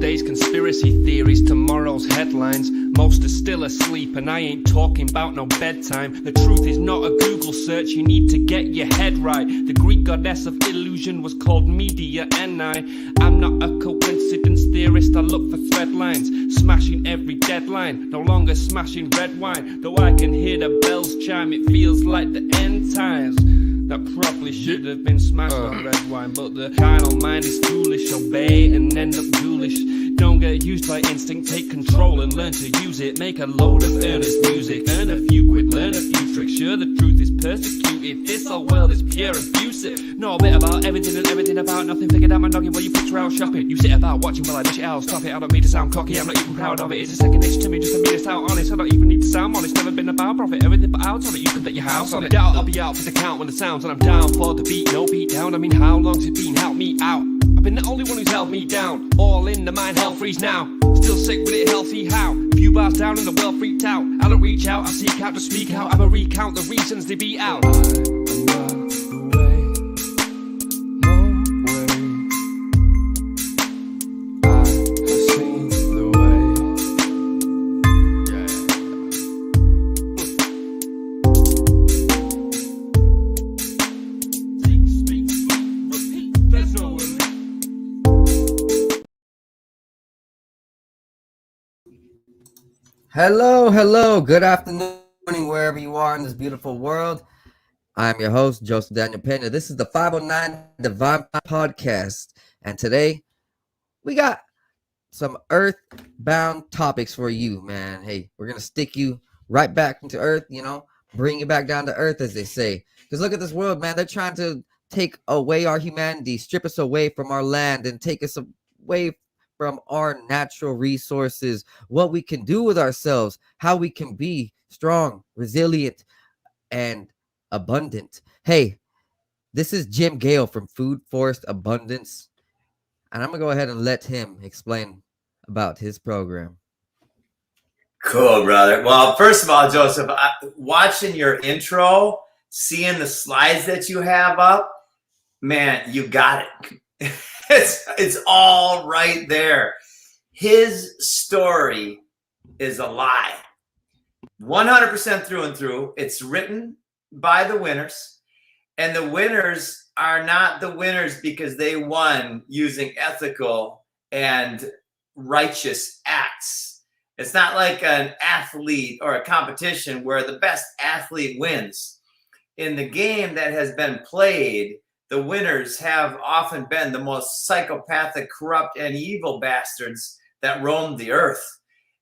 Yesterday's conspiracy theories, tomorrow's headlines. Most are still asleep and I ain't talking about no bedtime. The truth is not a Google search, you need to get your head right. The Greek goddess of illusion was called Media, and I'm not a coincidence theorist, I look for thread lines. Smashing every deadline, no longer smashing red wine. Though I can hear the bells chime, it feels like the end times. That probably should have been smashed on red wine, but the carnal mind is foolish. Obey and end up ghoulish. Don't get used by instinct, take control and learn to use it. Make a load of earnest music, earn a few quid, learn a few tricks. Sure, the truth is persecuted, this whole world is pure abusive. Know a bit about everything and everything about nothing. Figured out my noggin while you picture out shopping. You sit about watching while I dish it out, stop it. I don't mean to sound cocky, I'm not even proud of it. It's a second nature to me, just to me it's out honest. I don't even need to sound honest, never been about profit. Everything but out on it, you can bet your house on it. Doubt I'll be out for the count when the sounds, and I'm down for the beat, no beat down. I mean, how long's it been? Help me out. I've been the only one who's held me down. All in the mind, hell freeze now. Still sick with it, healthy how? Few bars down and the world freaked out. I don't reach out, I seek out to speak out. I'ma recount the reasons they beat out. Hello, good afternoon, wherever you are in this beautiful world. I'm your host, Joseph Daniel Pena. This is the 509 Divine Podcast, and today we got some earthbound topics for you, man. Hey, we're going to stick you right back into earth, bring you back down to earth, as they say. Because look at this world, man. They're trying to take away our humanity, strip us away from our land, and take us away from our natural resources, what we can do with ourselves, how we can be strong, resilient, and abundant. Hey, this is Jim Gale from Food Forest Abundance, and I'm going to go ahead and let him explain about his program. Cool, brother. Well, first of all, Joseph, watching your intro, seeing the slides that you have up, man, you got it. It's all right there. His story is a lie. 100% through and through. It's written by the winners. And the winners are not the winners because they won using ethical and righteous acts. It's not like an athlete or a competition where the best athlete wins. In the game that has been played, the winners have often been the most psychopathic, corrupt, and evil bastards that roamed the earth.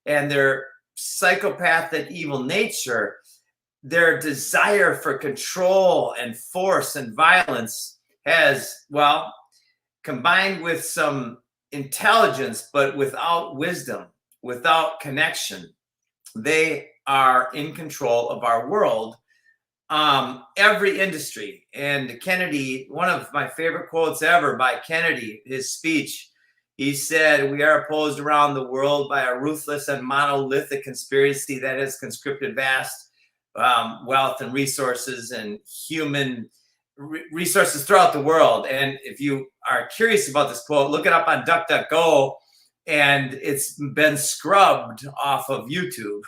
And their psychopathic evil nature, their desire for control and force and violence has, well, combined with some intelligence, but without wisdom, without connection, they are in control of our world. Every industry. And Kennedy, one of my favorite quotes ever by Kennedy, his speech, he said, "We are opposed around the world by a ruthless and monolithic conspiracy that has conscripted vast wealth and resources and human resources throughout the world." And if you are curious about this quote, look it up on DuckDuckGo, and it's been scrubbed off of YouTube.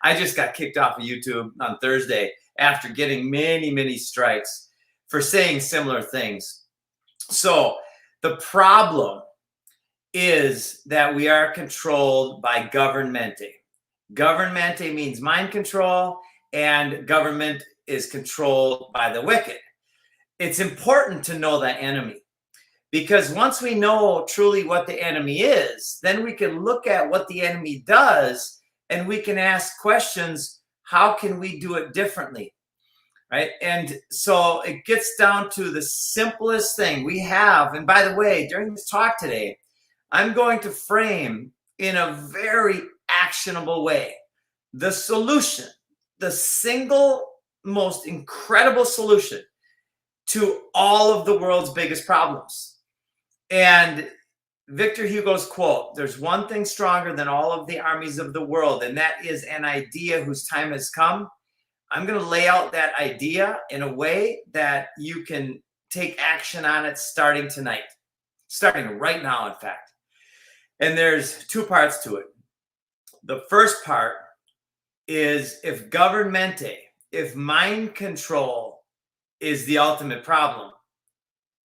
I just got kicked off of YouTube on Thursday after getting many strikes for saying similar things. So the problem is that we are controlled by governmente. Governmente means mind control, and government is controlled by the wicked. It's important to know the enemy, because once we know truly what the enemy is, then we can look at what the enemy does and we can ask questions. How can we do it differently? Right? And so it gets down to the simplest thing we have. And by the way, during this talk today, I'm going to frame in a very actionable way the solution, the single most incredible solution to all of the world's biggest problems. And Victor Hugo's quote, "There's one thing stronger than all of the armies of the world, and that is an idea whose time has come." I'm going to lay out that idea in a way that you can take action on it starting tonight, starting right now, in fact. And there's two parts to it. The first part is if if mind control is the ultimate problem,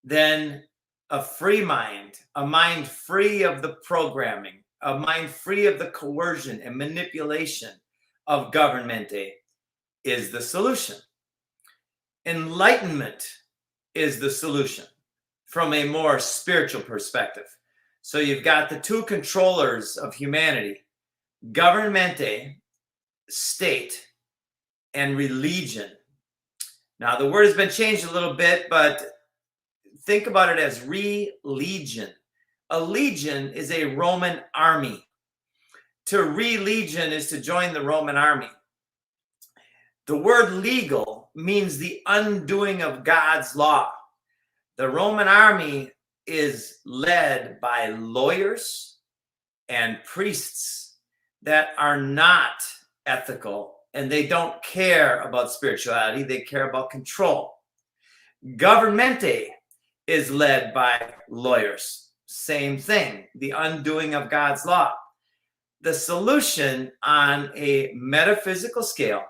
then a free mind, a mind free of the programming, a mind free of the coercion and manipulation of governmente is the solution. Enlightenment is the solution from a more spiritual perspective. So you've got the two controllers of humanity, governmente, state, and religion. Now, the word has been changed a little bit, but think about it as religion. A legion is a Roman army. To religion is to join the Roman army. The word legal means the undoing of God's law. The Roman army is led by lawyers and priests that are not ethical, and they don't care about spirituality. They care about control. Governmente is led by lawyers. Same thing, the undoing of God's law. The solution on a metaphysical scale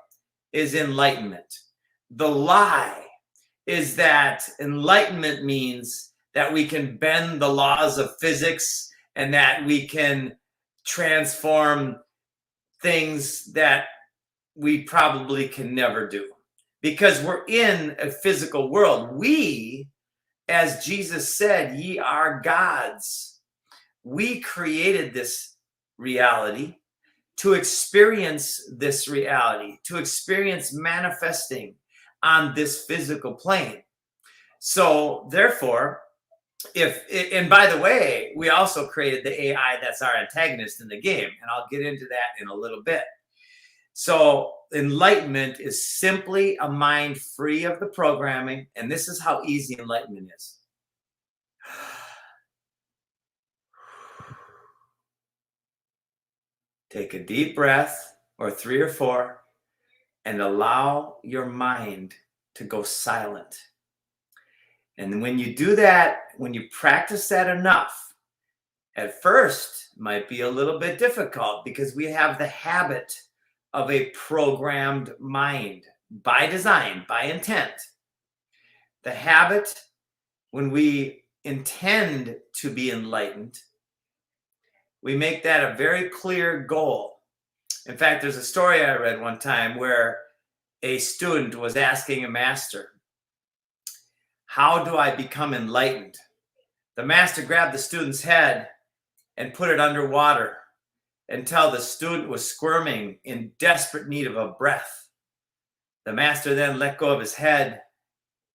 is enlightenment. The lie is that enlightenment means that we can bend the laws of physics and that we can transform things that we probably can never do because we're in a physical world. We, as Jesus said, ye are gods. We created this reality to experience this reality, to experience manifesting on this physical plane. So therefore, and by the way, we also created the AI that's our antagonist in the game, and I'll get into that in a little bit. So enlightenment is simply a mind free of the programming, and this is how easy enlightenment is. Take a deep breath, or 3 or 4, and allow your mind to go silent. And when you do that, when you practice that enough, at first it might be a little bit difficult because we have the habit of a programmed mind by design, by intent. The habit, when we intend to be enlightened, we make that a very clear goal. In fact, there's a story I read one time where a student was asking a master, how do I become enlightened? The master grabbed the student's head and put it underwater until the student was squirming in desperate need of a breath. The master then let go of his head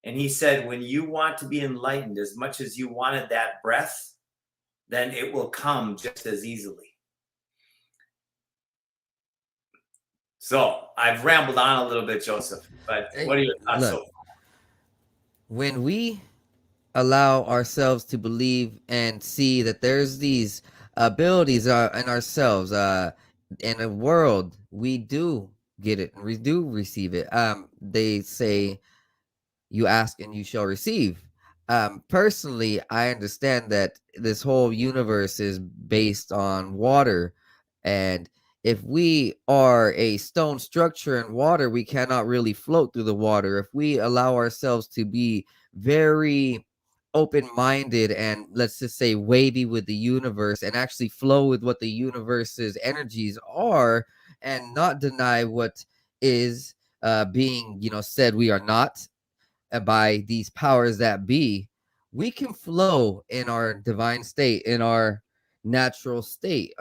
and he said, when you want to be enlightened as much as you wanted that breath, then it will come just as easily. So I've rambled on a little bit, Joseph, but what are your thoughts so far? When we allow ourselves to believe and see that there's these abilities in ourselves, in a world, we do get it, we do receive it. They say, you ask and you shall receive. Personally, I understand that this whole universe is based on water, and if we are a stone structure in water, we cannot really float through the water. If we allow ourselves to be very open-minded and, let's just say, wavy with the universe and actually flow with what the universe's energies are and not deny what is being said we are not by these powers that be, we can flow in our divine state, in our natural state.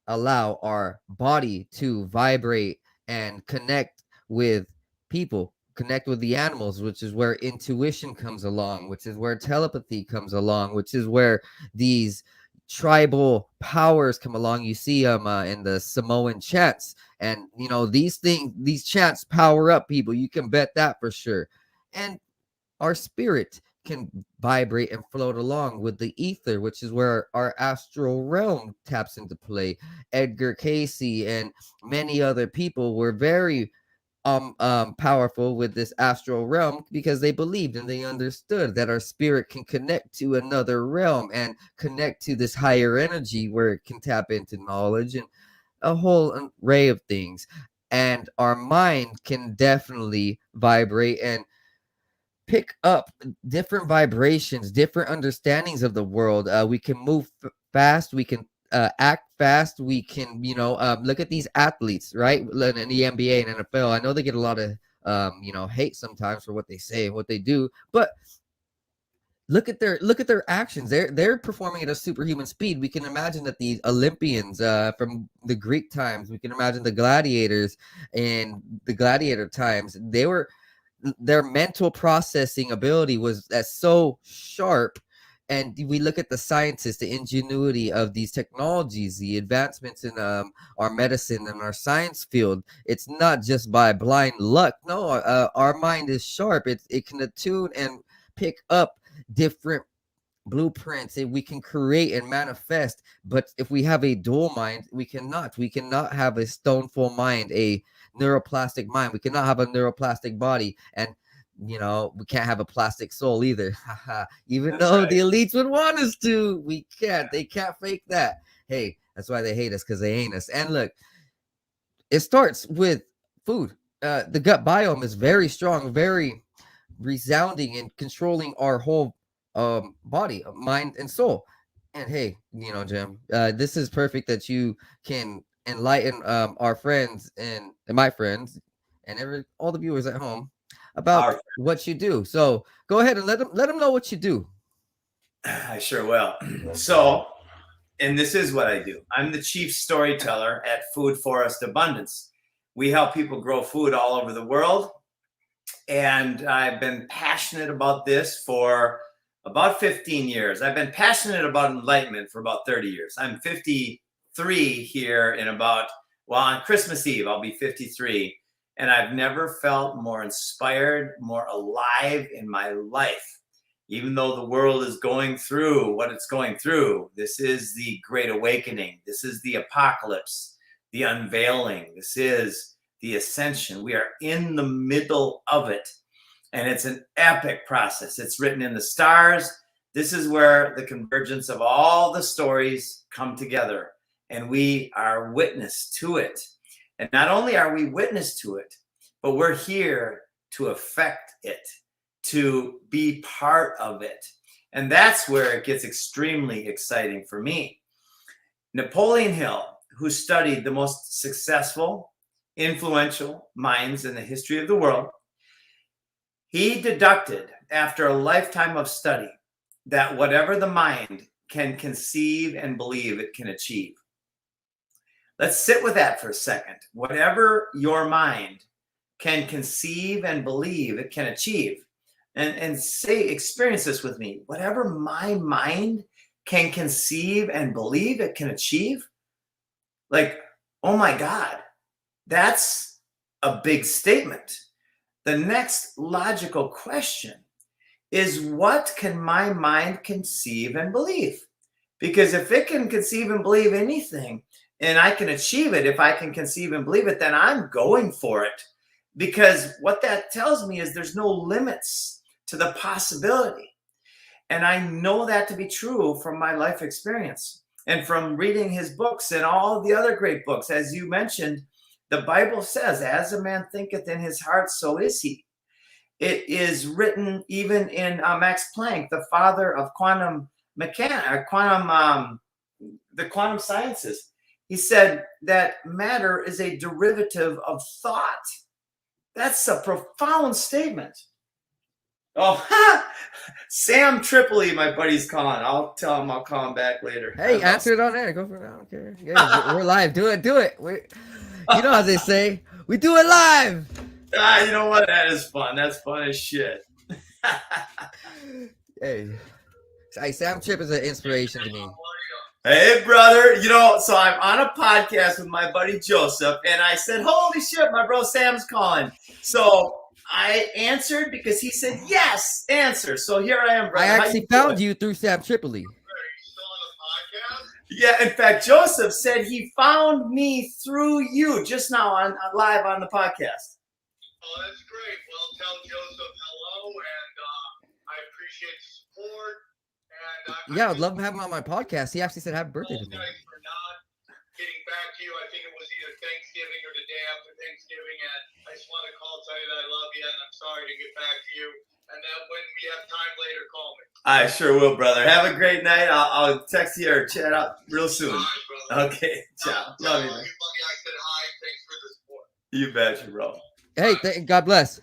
Allow our body to vibrate and connect with people, connect with the animals, which is where intuition comes along, which is where telepathy comes along, which is where these tribal powers come along. You see them in the Samoan chants, and these chants power up people. You can bet that for sure. And our spirit can vibrate and float along with the ether, which is where our astral realm taps into play. Edgar Casey and many other people were very powerful with this astral realm because they believed and they understood that our spirit can connect to another realm and connect to this higher energy where it can tap into knowledge and a whole array of things. And our mind can definitely vibrate and pick up different vibrations, different understandings of the world. We can move fast. We can act fast. We can, look at these athletes, right? In the NBA and NFL. I know they get a lot of, hate sometimes for what they say and what they do, but look at their actions. They're performing at a superhuman speed. We can imagine that the Olympians from the Greek times, we can imagine the gladiators in the gladiator times. Their mental processing ability was so sharp. And we look at the scientists, the ingenuity of these technologies, the advancements in our medicine and our science field. It's not just by blind luck. No, our mind is sharp. It can attune and pick up different blueprints, and we can create and manifest. But if we have a dual mind, we cannot have a stoneful mind, a neuroplastic mind. We cannot have a neuroplastic body, and we can't have a plastic soul either. Even That's though right. the elites would want us to, we can't. They can't fake that. Hey, that's why they hate us, because they ain't us. And look, it starts with food. The gut biome is very strong, very resounding in controlling our whole body, mind, and soul. And hey, Jim, this is perfect that you can enlighten our friends and my friends and all the viewers at home about what you do. So go ahead and let them know what you do. I sure will. So, and this is what I do. I'm the chief storyteller at Food Forest Abundance. We help people grow food all over the world. And I've been passionate about this for about 15 years. I've been passionate about enlightenment for about 30 years. I'm 53 here on Christmas Eve, I'll be 53. And I've never felt more inspired, more alive in my life. Even though the world is going through what it's going through, this is the Great Awakening. This is the apocalypse, the unveiling. This is the ascension. We are in the middle of it. And it's an epic process. It's written in the stars. This is where the convergence of all the stories come together. And we are witness to it. And not only are we witness to it, but we're here to affect it, to be part of it. And that's where it gets extremely exciting for me. Napoleon Hill, who studied the most successful, influential minds in the history of the world, he deducted after a lifetime of study that whatever the mind can conceive and believe, it can achieve. Let's sit with that for a second. Whatever your mind can conceive and believe, it can achieve. And experience this with me. Whatever my mind can conceive and believe, it can achieve. Like, oh my God, that's a big statement. The next logical question is, what can my mind conceive and believe? Because if it can conceive and believe anything, and I can achieve it, if I can conceive and believe it, then I'm going for it. Because what that tells me is there's no limits to the possibility. And I know that to be true from my life experience and from reading his books and all the other great books. As you mentioned, the Bible says, as a man thinketh in his heart, so is he. It is written even in Max Planck, the father of quantum mechanics, the quantum sciences. He said that matter is a derivative of thought. That's a profound statement. Oh, Sam Tripoli, my buddy's calling. I'll tell him I'll call him back later. Hey, answer it on there. Go for it. I don't care. Yeah, we're live. Do it. You know how they say, we do it live. You know what? That is fun. That's fun as shit. Hey, Sam Tripp is an inspiration to me. Hey, brother. So I'm on a podcast with my buddy Joseph, and I said, holy shit, my bro Sam's calling. So I answered because he said, yes, answer. So here I am, brother. I actually found you through Sam Tripoli. Yeah, in fact, Joseph said he found me through you just now on live on the podcast. Oh, that's great. Well, tell Joseph hello, and I appreciate the support. And Yeah, I'd love to have him on my podcast. He actually said happy birthday to me. apologize for not getting back to you. I think it was either Thanksgiving or the day after Thanksgiving, and I just want to call, tell you that I love you, and I'm sorry to get back to you. And then when we have time later, call me. I sure will, brother. Have a great night. I'll text you or chat up real soon. All right, brother. Okay, ciao. Tell Love you, man. everybody I said hi. Thanks for the support. You betcha, bro. Hey, God bless.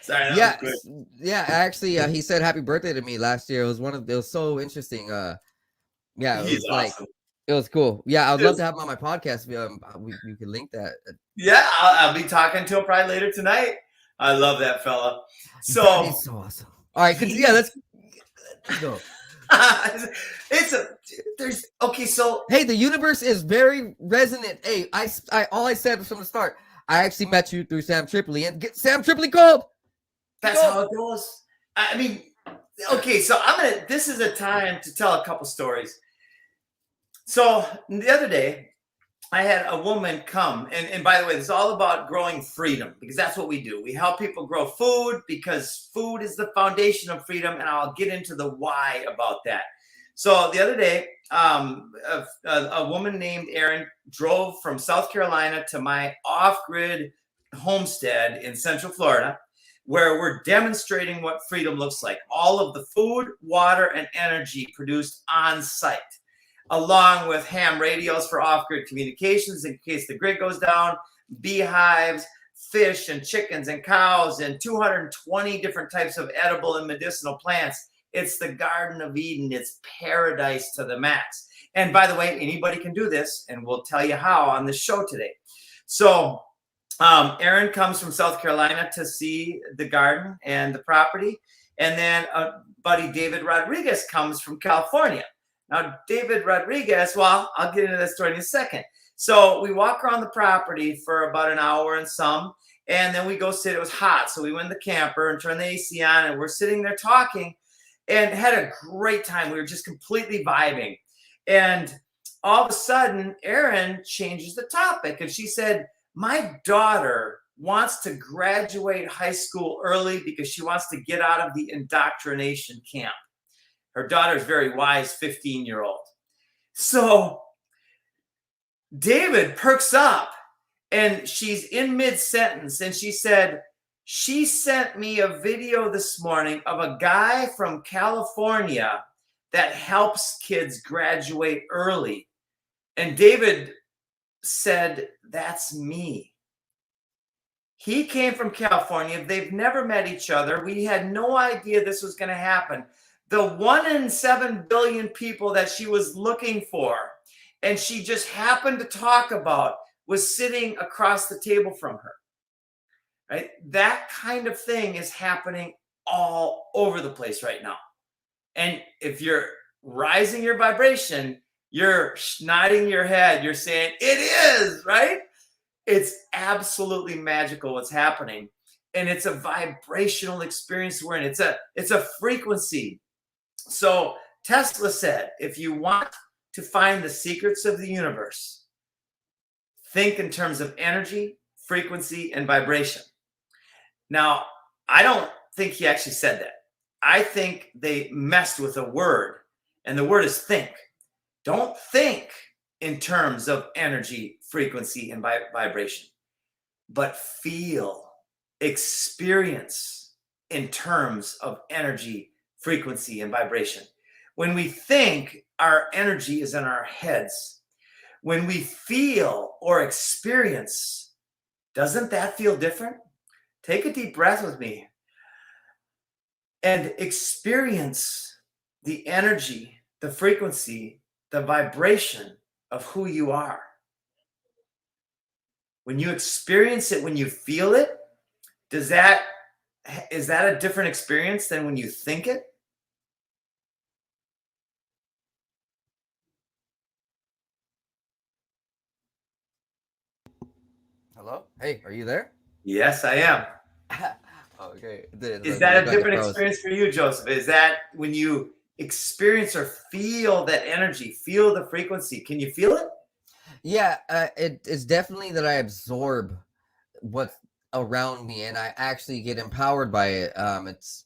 Sorry, that Yeah, was quick. yeah. Actually, he said happy birthday to me last year. It was so interesting. Yeah, it He's was like awesome. it was cool. Yeah, I'd love Yes. to have him on my podcast. We could link that. Yeah, I'll be talking to him probably later tonight. I love that fella. So He's so awesome. All right, yeah, let's go. there's okay. So Hey, the universe is very resonant. Hey, all I said was from the start. I actually met you through Sam Tripoli, and get Sam Tripoli called. that's how it goes. I mean, okay. So this is a time to tell a couple stories. So the other day, I had a woman come, and by the way, this is all about growing freedom because that's what we do. We help people grow food because food is the foundation of freedom, and I'll get into the why about that. So the other day, a woman named Erin drove from South Carolina to my off-grid homestead in Central Florida, where we're demonstrating what freedom looks like. All of the food, water, and energy produced on site, along with ham radios for off-grid communications in case the grid goes down, beehives, fish and chickens and cows, and 220 different types of edible and medicinal plants. It's the Garden of Eden. It's paradise to the max. And by the way, anybody can do this, and we'll tell you how on the show today. So Erin comes from South Carolina to see the garden and the property. And then buddy David Rodriguez comes from California. Now, David Rodriguez, well, I'll get into that story in a second. So we walk around the property for about an hour and some, and then we go sit. It was hot, so we went in the camper and turned the AC on, and we're sitting there talking and had a great time. We were just completely vibing. And all of a sudden, Erin changes the topic, and she said, my daughter wants to graduate high school early because she wants to get out of the indoctrination camp. Her daughter's very wise, 15-year-old. So David perks up, and she's in mid-sentence, and she said, she sent me a video this morning of a guy from California that helps kids graduate early. And David said, that's me. He came from California. They've never met each other. We had no idea this was going to happen. The 1 in 7 billion people that she was looking for, and she just happened to talk about, was sitting across the table from her. Right? That kind of thing is happening all over the place right now. And if you're rising your vibration, you're nodding your head, you're saying, it is, right? It's absolutely magical what's happening. And it's a vibrational experience we're in. It's a frequency. So Tesla said, if you want to find the secrets of the universe, think in terms of energy, frequency, and vibration. Now, I don't think he actually said that. I think they messed with a word, and the word is think. Don't think in terms of energy, frequency, and vibration, but feel, experience in terms of energy, frequency, and vibration. When we think, our energy is in our heads. When we feel or experience, doesn't that feel different? Take a deep breath with me and experience the energy, the frequency, the vibration of who you are. When you experience it, when you feel it, is that a different experience than when you think it? Hello? Hey, are you there? Yes, I am. Okay. Is that a different experience for you, Joseph? Is that when you experience or feel that energy, feel the frequency? Can you feel it? Yeah, it's definitely that I absorb what's around me, and I actually get empowered by it. It's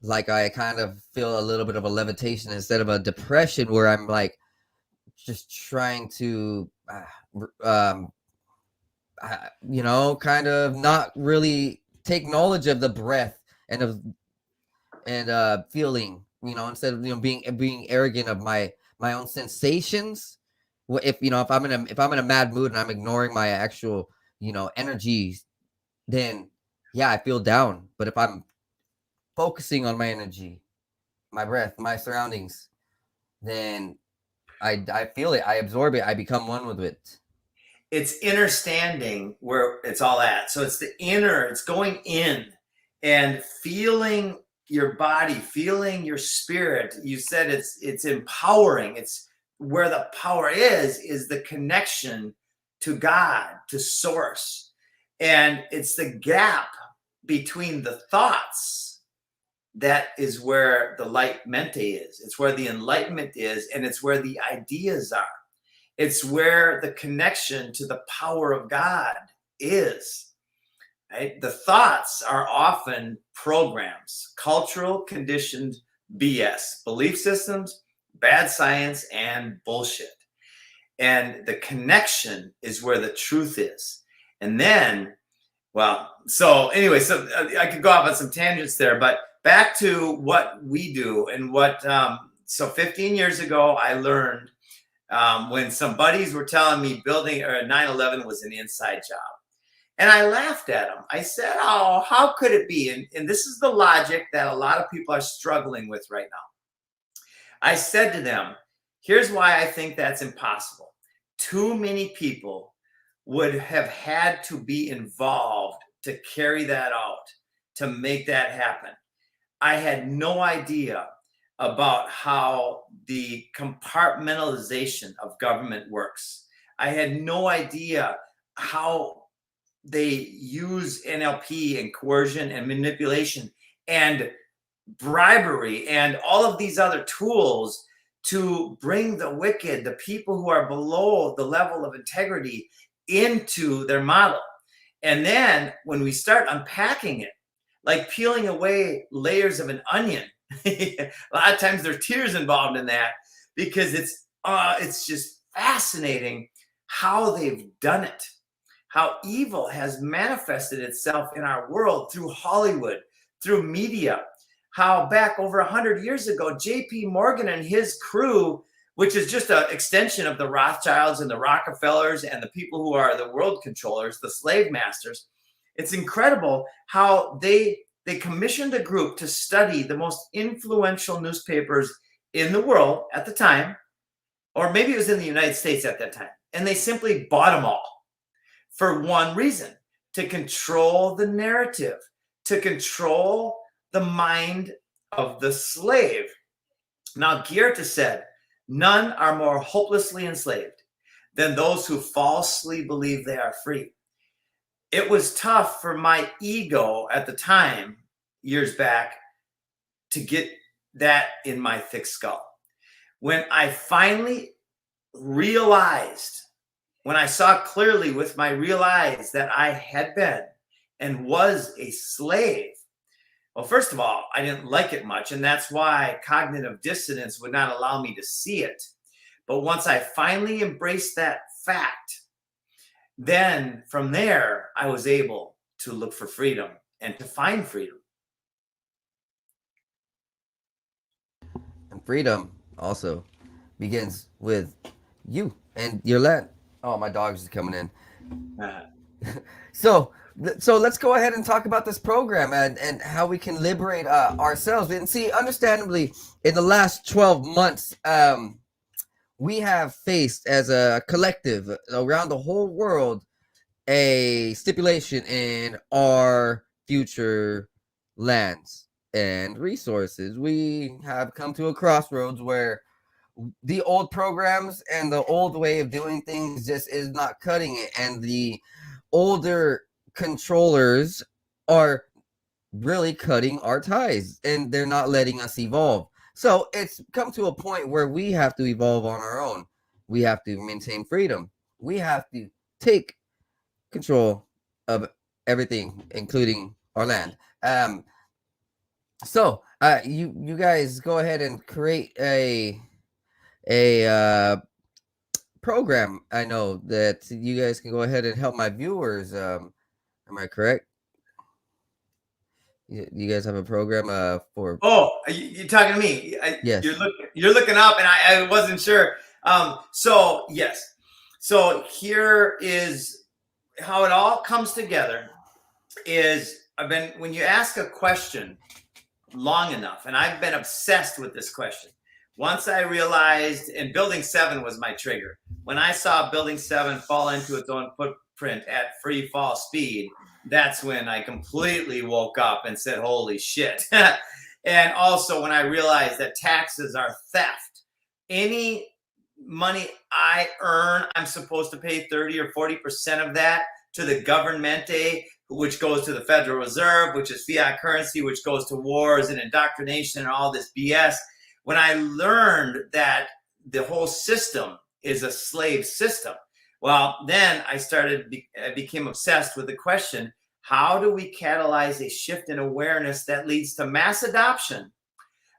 like I kind of feel a little bit of a levitation instead of a depression where I'm like just trying to, kind of not really take knowledge of the breath and of feeling, instead of being arrogant of my own sensations. If I'm in a mad mood and I'm ignoring my actual energies, then yeah, I feel down. But if I'm focusing on my energy, my breath, my surroundings, then I feel it, I absorb it, I become one with it. It's understanding where it's all at. So it's the inner, it's going in and feeling your body, feeling your spirit. You said it's empowering. It's where the power is the connection to God, to source. And it's the gap between the thoughts that is where the light mente is. It's where the enlightenment is, and it's where the ideas are. It's where the connection to the power of God is. Right? The thoughts are often programs, cultural conditioned BS, belief systems, bad science, and bullshit. And the connection is where the truth is. And then, so I could go off on some tangents there, but back to what we do and so 15 years ago, I learned when some buddies were telling me building or 9/11 was an inside job. And I laughed at them. I said, oh, how could it be? And this is the logic that a lot of people are struggling with right now. I said to them, here's why I think that's impossible. Too many people would have had to be involved to carry that out, to make that happen. I had no idea about how the compartmentalization of government works. I had no idea how they use NLP and coercion and manipulation and bribery and all of these other tools to bring the wicked, the people who are below the level of integrity, into their model. And then when we start unpacking it, like peeling away layers of an onion, a lot of times there's tears involved in that, because it's just fascinating how they've done it, how evil has manifested itself in our world through Hollywood, through media, how back over 100 years ago, J.P. Morgan and his crew, which is just an extension of the Rothschilds and the Rockefellers and the people who are the world controllers, the slave masters. It's incredible how they commissioned a group to study the most influential newspapers in the world at the time, or maybe it was in the United States at that time. And they simply bought them all for one reason: to control the narrative, to control the mind of the slave. Now, Goethe said, none are more hopelessly enslaved than those who falsely believe they are free. It was tough for my ego at the time, years back, to get that in my thick skull. When I finally realized, when I saw clearly with my real eyes that I had been and was a slave, well, first of all, I didn't like it much, and that's why cognitive dissonance would not allow me to see it. But once I finally embraced that fact, then from there, I was able to look for freedom and to find freedom. And freedom also begins with you and your land. Oh, my dog's just coming in. So let's go ahead and talk about this program and how we can liberate ourselves. And see, understandably, in the last 12 months, we have faced as a collective around the whole world a stipulation in our future lands and resources. We have come to a crossroads where the old programs and the old way of doing things just is not cutting it, and the older controllers are really cutting our ties and they're not letting us evolve. So it's come to a point where we have to evolve on our own. We have to maintain freedom. We have to take control of everything, including our land. So you guys go ahead and create a program. I know that you guys can go ahead and help my viewers. Am I correct? You guys have a program for? Oh, you're talking to me. Yes. You're looking up, and I wasn't sure. So yes. So here is how it all comes together. When you ask a question long enough, and I've been obsessed with this question. Once I realized, and Building 7 was my trigger. When I saw Building 7 fall into its own footprint at free fall speed, that's when I completely woke up and said, holy shit. And also when I realized that taxes are theft. Any money I earn, I'm supposed to pay 30 or 40% of that to the governmente, which goes to the Federal Reserve, which is fiat currency, which goes to wars and indoctrination and all this BS. When I learned that the whole system is a slave system, well, then I became obsessed with the question, how do we catalyze a shift in awareness that leads to mass adoption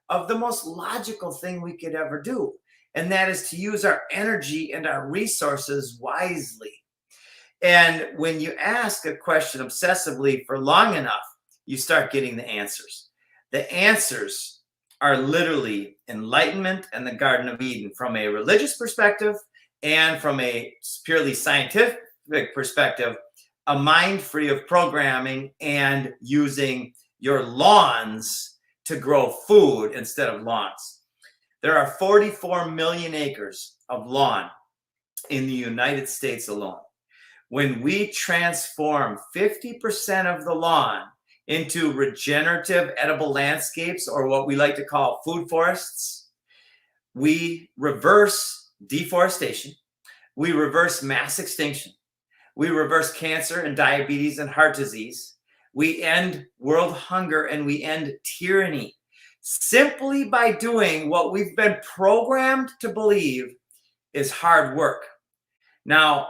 of the most logical thing we could ever do? And that is to use our energy and our resources wisely. And when you ask a question obsessively for long enough, you start getting the answers. The answers are literally enlightenment and the Garden of Eden from a religious perspective and from a purely scientific perspective, a mind free of programming and using your lawns to grow food instead of lawns. There are 44 million acres of lawn in the United States alone. When we transform 50% of the lawn into regenerative edible landscapes, or what we like to call food forests, we reverse deforestation, we reverse mass extinction, we reverse cancer and diabetes and heart disease, we end world hunger, and we end tyranny simply by doing what we've been programmed to believe is hard work. Now,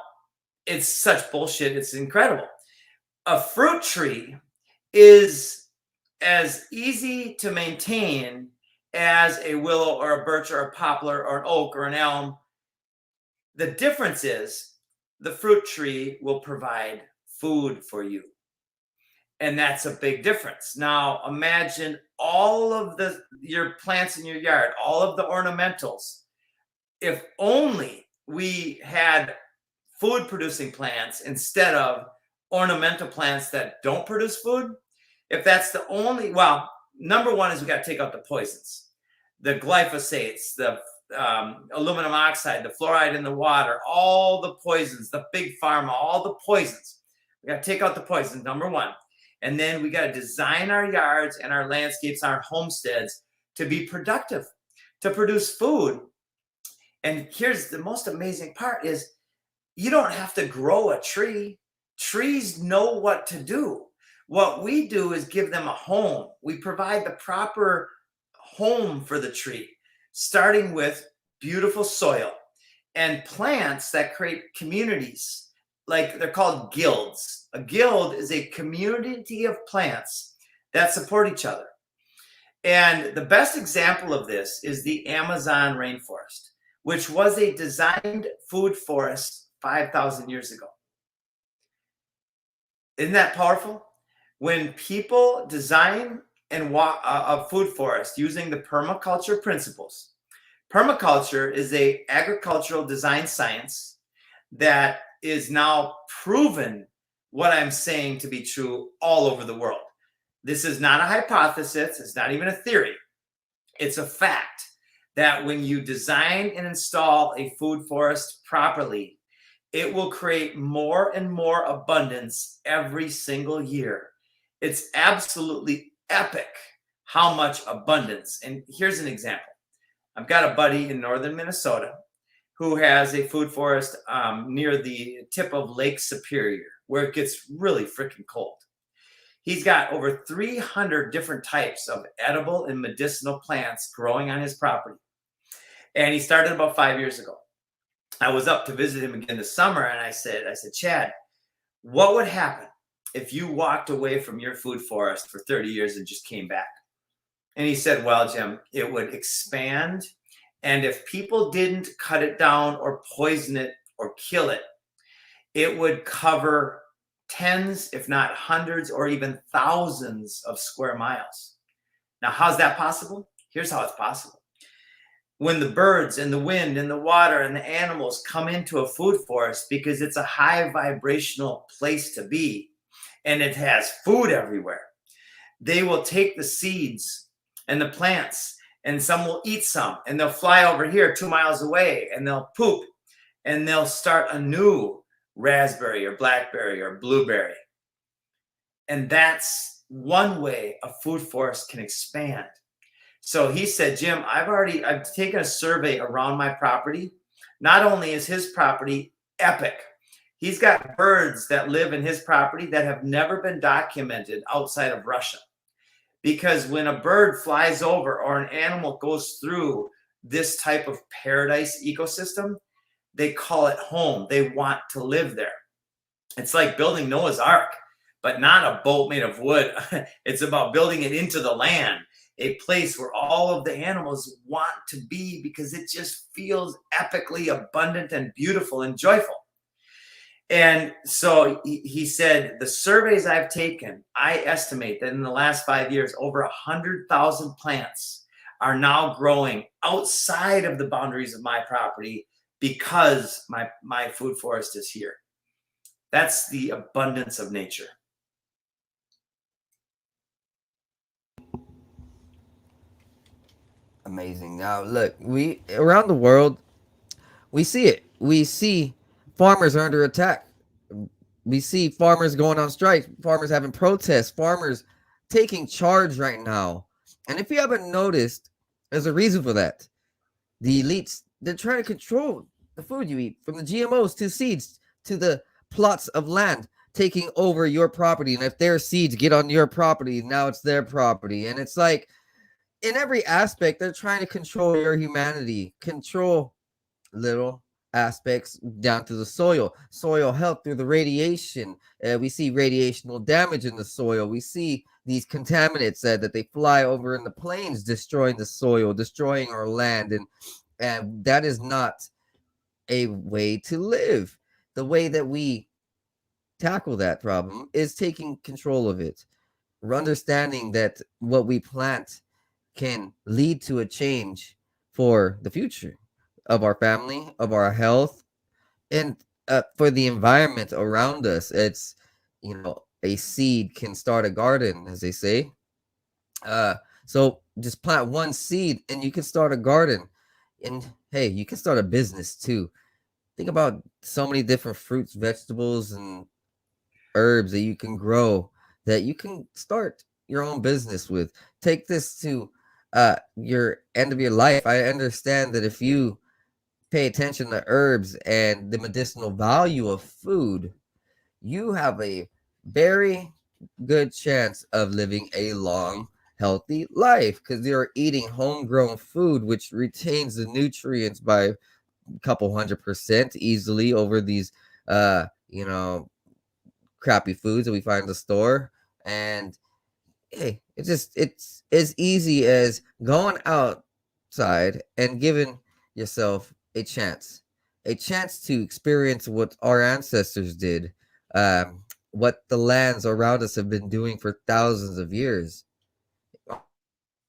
it's such bullshit, it's incredible. A fruit tree is as easy to maintain as a willow or a birch or a poplar or an oak or an elm. The difference is the fruit tree will provide food for you. And that's a big difference. Now, imagine all of your plants in your yard, all of the ornamentals. If only we had food producing plants instead of ornamental plants that don't produce food. If that's the only, well, number one is we got to take out the poisons, the glyphosates, the aluminum oxide, the fluoride in the water, all the poisons, the big pharma, all the poisons. We got to take out the poisons, number one. And then we got to design our yards and our landscapes, our homesteads to be productive, to produce food. And here's the most amazing part is you don't have to grow a tree. Trees know what to do. What we do is give them a home. We provide the proper home for the tree, starting with beautiful soil and plants that create communities. Like they're called guilds. A guild is a community of plants that support each other. And the best example of this is the Amazon rainforest, which was a designed food forest 5,000 years ago. Isn't that powerful? When people design a food forest using the permaculture principles, permaculture is an agricultural design science that is now proven what I'm saying to be true all over the world. This is not a hypothesis. It's not even a theory. It's a fact that when you design and install a food forest properly, it will create more and more abundance every single year. It's absolutely epic how much abundance. And here's an example. I've got a buddy in northern Minnesota who has a food forest near the tip of Lake Superior, where it gets really freaking cold. He's got over 300 different types of edible and medicinal plants growing on his property. And he started about 5 years ago. I was up to visit him again this summer, and I said, Chad, what would happen if you walked away from your food forest for 30 years and just came back? And he said, well, Jim, it would expand. And if people didn't cut it down or poison it or kill it, it would cover tens, if not hundreds, or even thousands of square miles. Now, how's that possible? Here's how it's possible. When the birds and the wind and the water and the animals come into a food forest, because it's a high vibrational place to be and it has food everywhere, they will take the seeds and the plants, and some will eat some, and they'll fly over here 2 miles away and they'll poop and they'll start a new raspberry or blackberry or blueberry. And that's one way a food forest can expand. So he said, Jim, I've taken a survey around my property. Not only is his property epic, he's got birds that live in his property that have never been documented outside of Russia. Because when a bird flies over or an animal goes through this type of paradise ecosystem, they call it home. They want to live there. It's like building Noah's Ark, but not a boat made of wood. It's about building it into the land, a place where all of the animals want to be because it just feels epically abundant and beautiful and joyful. And so he said, the surveys I've taken, I estimate that in the last 5 years, over 100,000 plants are now growing outside of the boundaries of my property because my food forest is here. That's the abundance of nature. Amazing. Now, look, we around the world, we see it. We see farmers are under attack. We see farmers going on strike, farmers having protests, farmers taking charge right now. And if you haven't noticed, there's a reason for that. The elites, they're trying to control the food you eat, from the GMOs to seeds to the plots of land, taking over your property. And if their seeds get on your property, now it's their property. And it's like, in every aspect, they're trying to control your humanity, control little aspects down to the soil health through the radiation. We see radiational damage in the soil. We see these contaminants that they fly over in the plains, destroying the soil, destroying our land. And that is not a way to live. The way that we tackle that problem is taking control of it. We're understanding that what we plant can lead to a change for the future of our family, of our health, and for the environment around us. It's, a seed can start a garden, as they say. So just plant one seed and you can start a garden. And hey, you can start a business too. Think about so many different fruits, vegetables, and herbs that you can grow, that you can start your own business with. Take this to your end of your life. I understand that if you pay attention to herbs and the medicinal value of food, you have a very good chance of living a long, healthy life, because you're eating homegrown food, which retains the nutrients by a couple 100% easily over these crappy foods that we find in the store. And hey, it's as easy as going outside and giving yourself a chance to experience what our ancestors did, what the lands around us have been doing for thousands of years.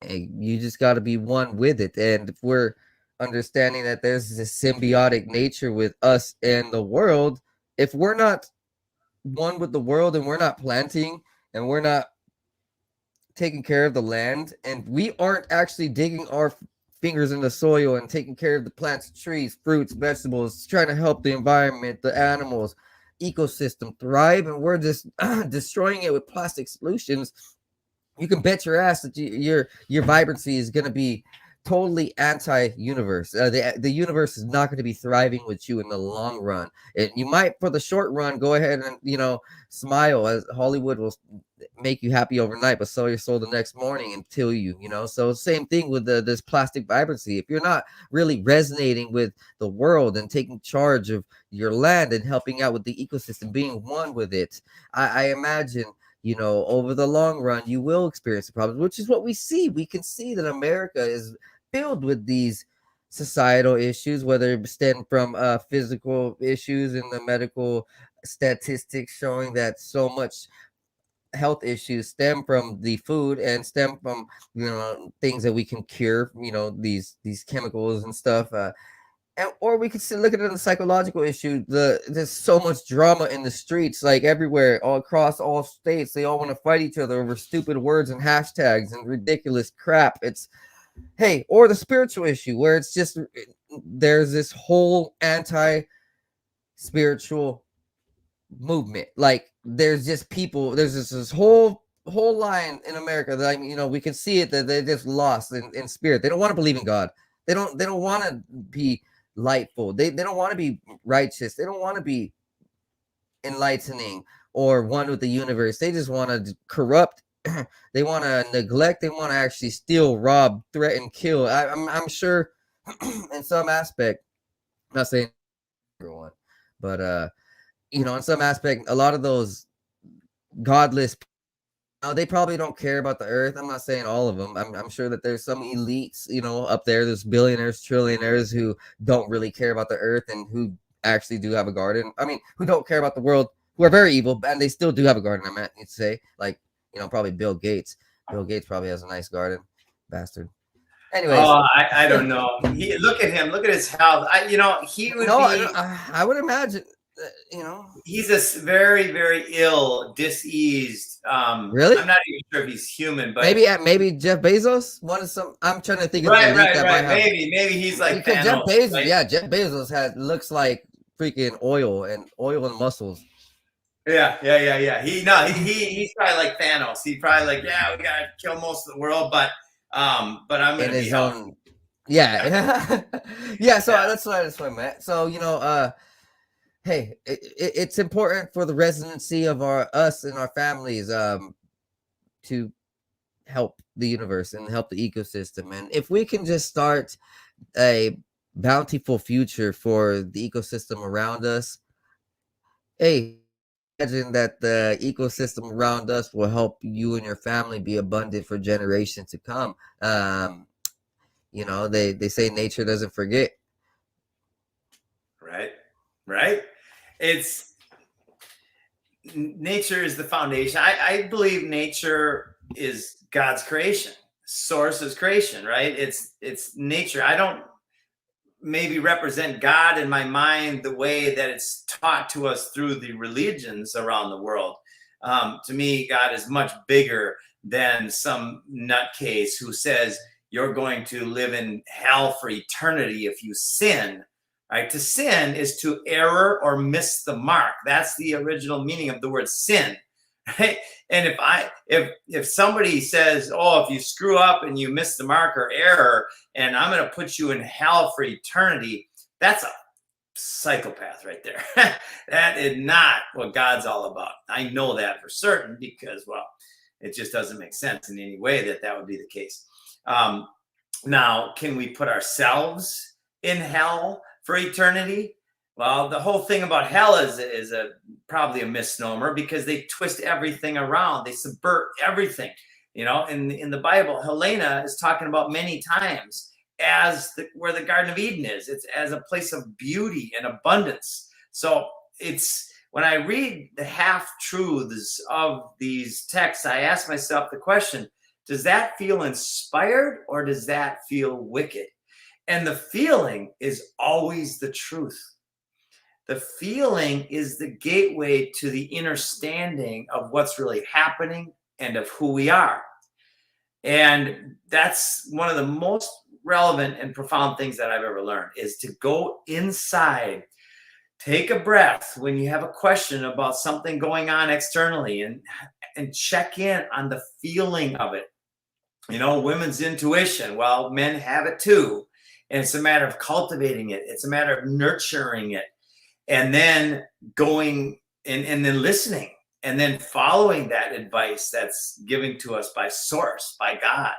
And you just got to be one with it. And if we're understanding that there's this symbiotic nature with us and the world, if we're not one with the world and we're not planting and we're not taking care of the land, and we aren't actually digging our fingers in the soil and taking care of the plants, trees, fruits, vegetables, trying to help the environment, the animals, ecosystem thrive, and we're just destroying it with plastic solutions, you can bet your ass that your vibrancy is going to be totally anti-universe. The universe is not going to be thriving with you in the long run. You might, for the short run, go ahead and smile, as Hollywood will make you happy overnight, but sell your soul the next morning until So same thing with this plastic vibrancy. If you're not really resonating with the world and taking charge of your land and helping out with the ecosystem, being one with it, I imagine over the long run, you will experience the problems, which is what we see. We can see that America is filled with these societal issues, whether it stem from physical issues and the medical statistics showing that so much health issues stem from the food and stem from things that we can cure, these chemicals and stuff. Or we could look at it as a psychological issue. There's so much drama in the streets, like everywhere, all across all states. They all want to fight each other over stupid words and hashtags and ridiculous crap. Or the spiritual issue where it's just there's this whole anti-spiritual movement. Like there's just people. There's this whole line in America that we can see it, that they're just lost in spirit. They don't want to believe in God. They don't want to be lightful. They don't want to be righteous. They don't want to be enlightening or one with the universe. They just want to corrupt. They want to neglect. They want to actually steal, rob, threaten, kill. I'm sure in some aspect, I'm not saying everyone, but in some aspect, a lot of those godless they probably don't care about the earth. I'm not saying all of them. I'm sure that there's some elites, up there. There's billionaires, trillionaires who don't really care about the earth and who actually do have a garden. I mean, who don't care about the world, who are very evil, and they still do have a garden. I meant to say, like, probably Bill Gates. Bill Gates probably has a nice garden, bastard. Anyways, I don't know. Look at him. Look at his health. He would be. I would imagine. He's a very, very ill, diseased. Really? I'm not even sure if he's human, but maybe Jeff Bezos. I'm trying to think of right. Maybe he's like because Thanos, Jeff Bezos. right? Yeah, Jeff Bezos looks like freaking oil and muscles. Yeah. He's probably like Thanos. He's probably like, we gotta kill most of the world, but I'm gonna be own. Yeah, yeah. So that's what I meant. So hey, it's important for the residency of us and our families to help the universe and help the ecosystem. And if we can just start a bountiful future for the ecosystem around us, imagine that the ecosystem around us will help you and your family be abundant for generations to come. They say nature doesn't forget. Right. Nature is the foundation. I believe nature is God's creation, source of creation, right? It's nature. I don't maybe represent God in my mind the way that it's taught to us through the religions around the world. To me, God is much bigger than some nutcase who says you're going to live in hell for eternity if you sin. Right? To sin is to err or miss the mark. That's the original meaning of the word sin. Right? And if somebody says, if you screw up and you miss the mark or error, and I'm going to put you in hell for eternity, that's a psychopath right there. That is not what God's all about. I know that for certain because, it just doesn't make sense in any way that would be the case. Now, can we put ourselves in hell for eternity? Well, the whole thing about hell is probably a misnomer because they twist everything around. They subvert everything. In the Bible, Helena is talking about many times as where the Garden of Eden is. It's as a place of beauty and abundance. So it's when I read the half-truths of these texts, I ask myself the question, does that feel inspired or does that feel wicked? And the feeling is always the truth. The feeling is the gateway to the understanding of what's really happening and of who we are. And that's one of the most relevant and profound things that I've ever learned is to go inside, take a breath when you have a question about something going on externally and check in on the feeling of it. women's intuition. Well, men have it too. And it's a matter of cultivating it. It's a matter of nurturing it. And then going and then listening and then following that advice that's given to us by source, by God.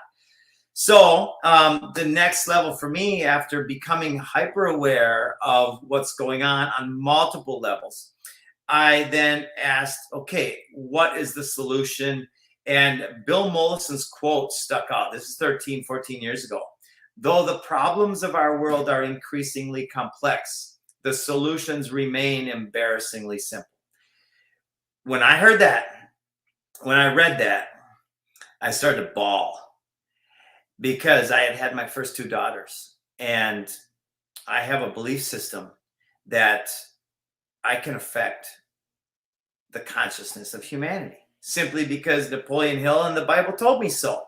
So the next level for me, after becoming hyper aware of what's going on multiple levels, I then asked, okay, what is the solution? And Bill Mollison's quote stuck out. This is 13, 14 years ago. Though the problems of our world are increasingly complex, the solutions remain embarrassingly simple. When I heard that, when I read that, I started to bawl because I had my first two daughters, and I have a belief system that I can affect the consciousness of humanity simply because Napoleon Hill and the Bible told me so.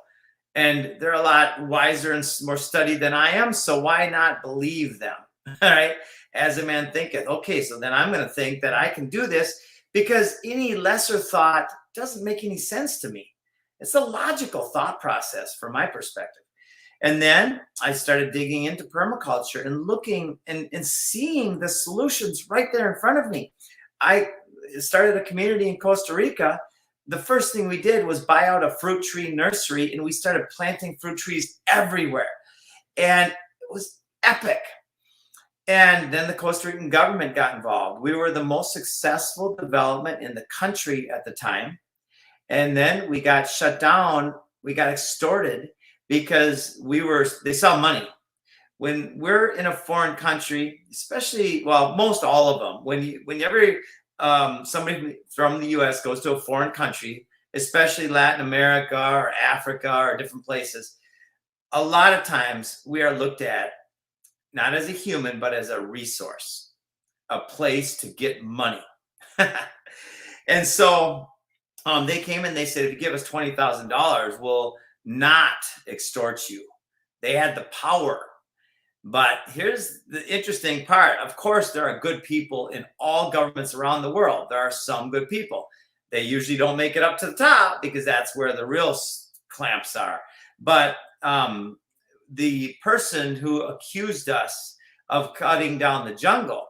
And they're a lot wiser and more studied than I am, so why not believe them? All right. As a man thinketh. Okay, so then I'm going to think that I can do this, because any lesser thought doesn't make any sense to me. It's a logical thought process from my perspective. And then I started digging into permaculture and looking and seeing the solutions right there in front of me. I started a community in Costa Rica. The first thing we did was buy out a fruit tree nursery, and we started planting fruit trees everywhere. And it was epic. And then the Costa Rican government got involved. We were the most successful development in the country at the time. And then we got shut down. We got extorted because they saw money. When we're in a foreign country, especially, well, most all of them, whenever somebody from the US goes to a foreign country, especially Latin America or Africa or different places, a lot of times we are looked at not as a human, but as a resource, a place to get money. And so they came and they said, if you give us $20,000, we'll not extort you. They had the power. But here's the interesting part. Of course, there are good people in all governments around the world. There are some good people. They usually don't make it up to the top because that's where the real clamps are. But the person who accused us of cutting down the jungle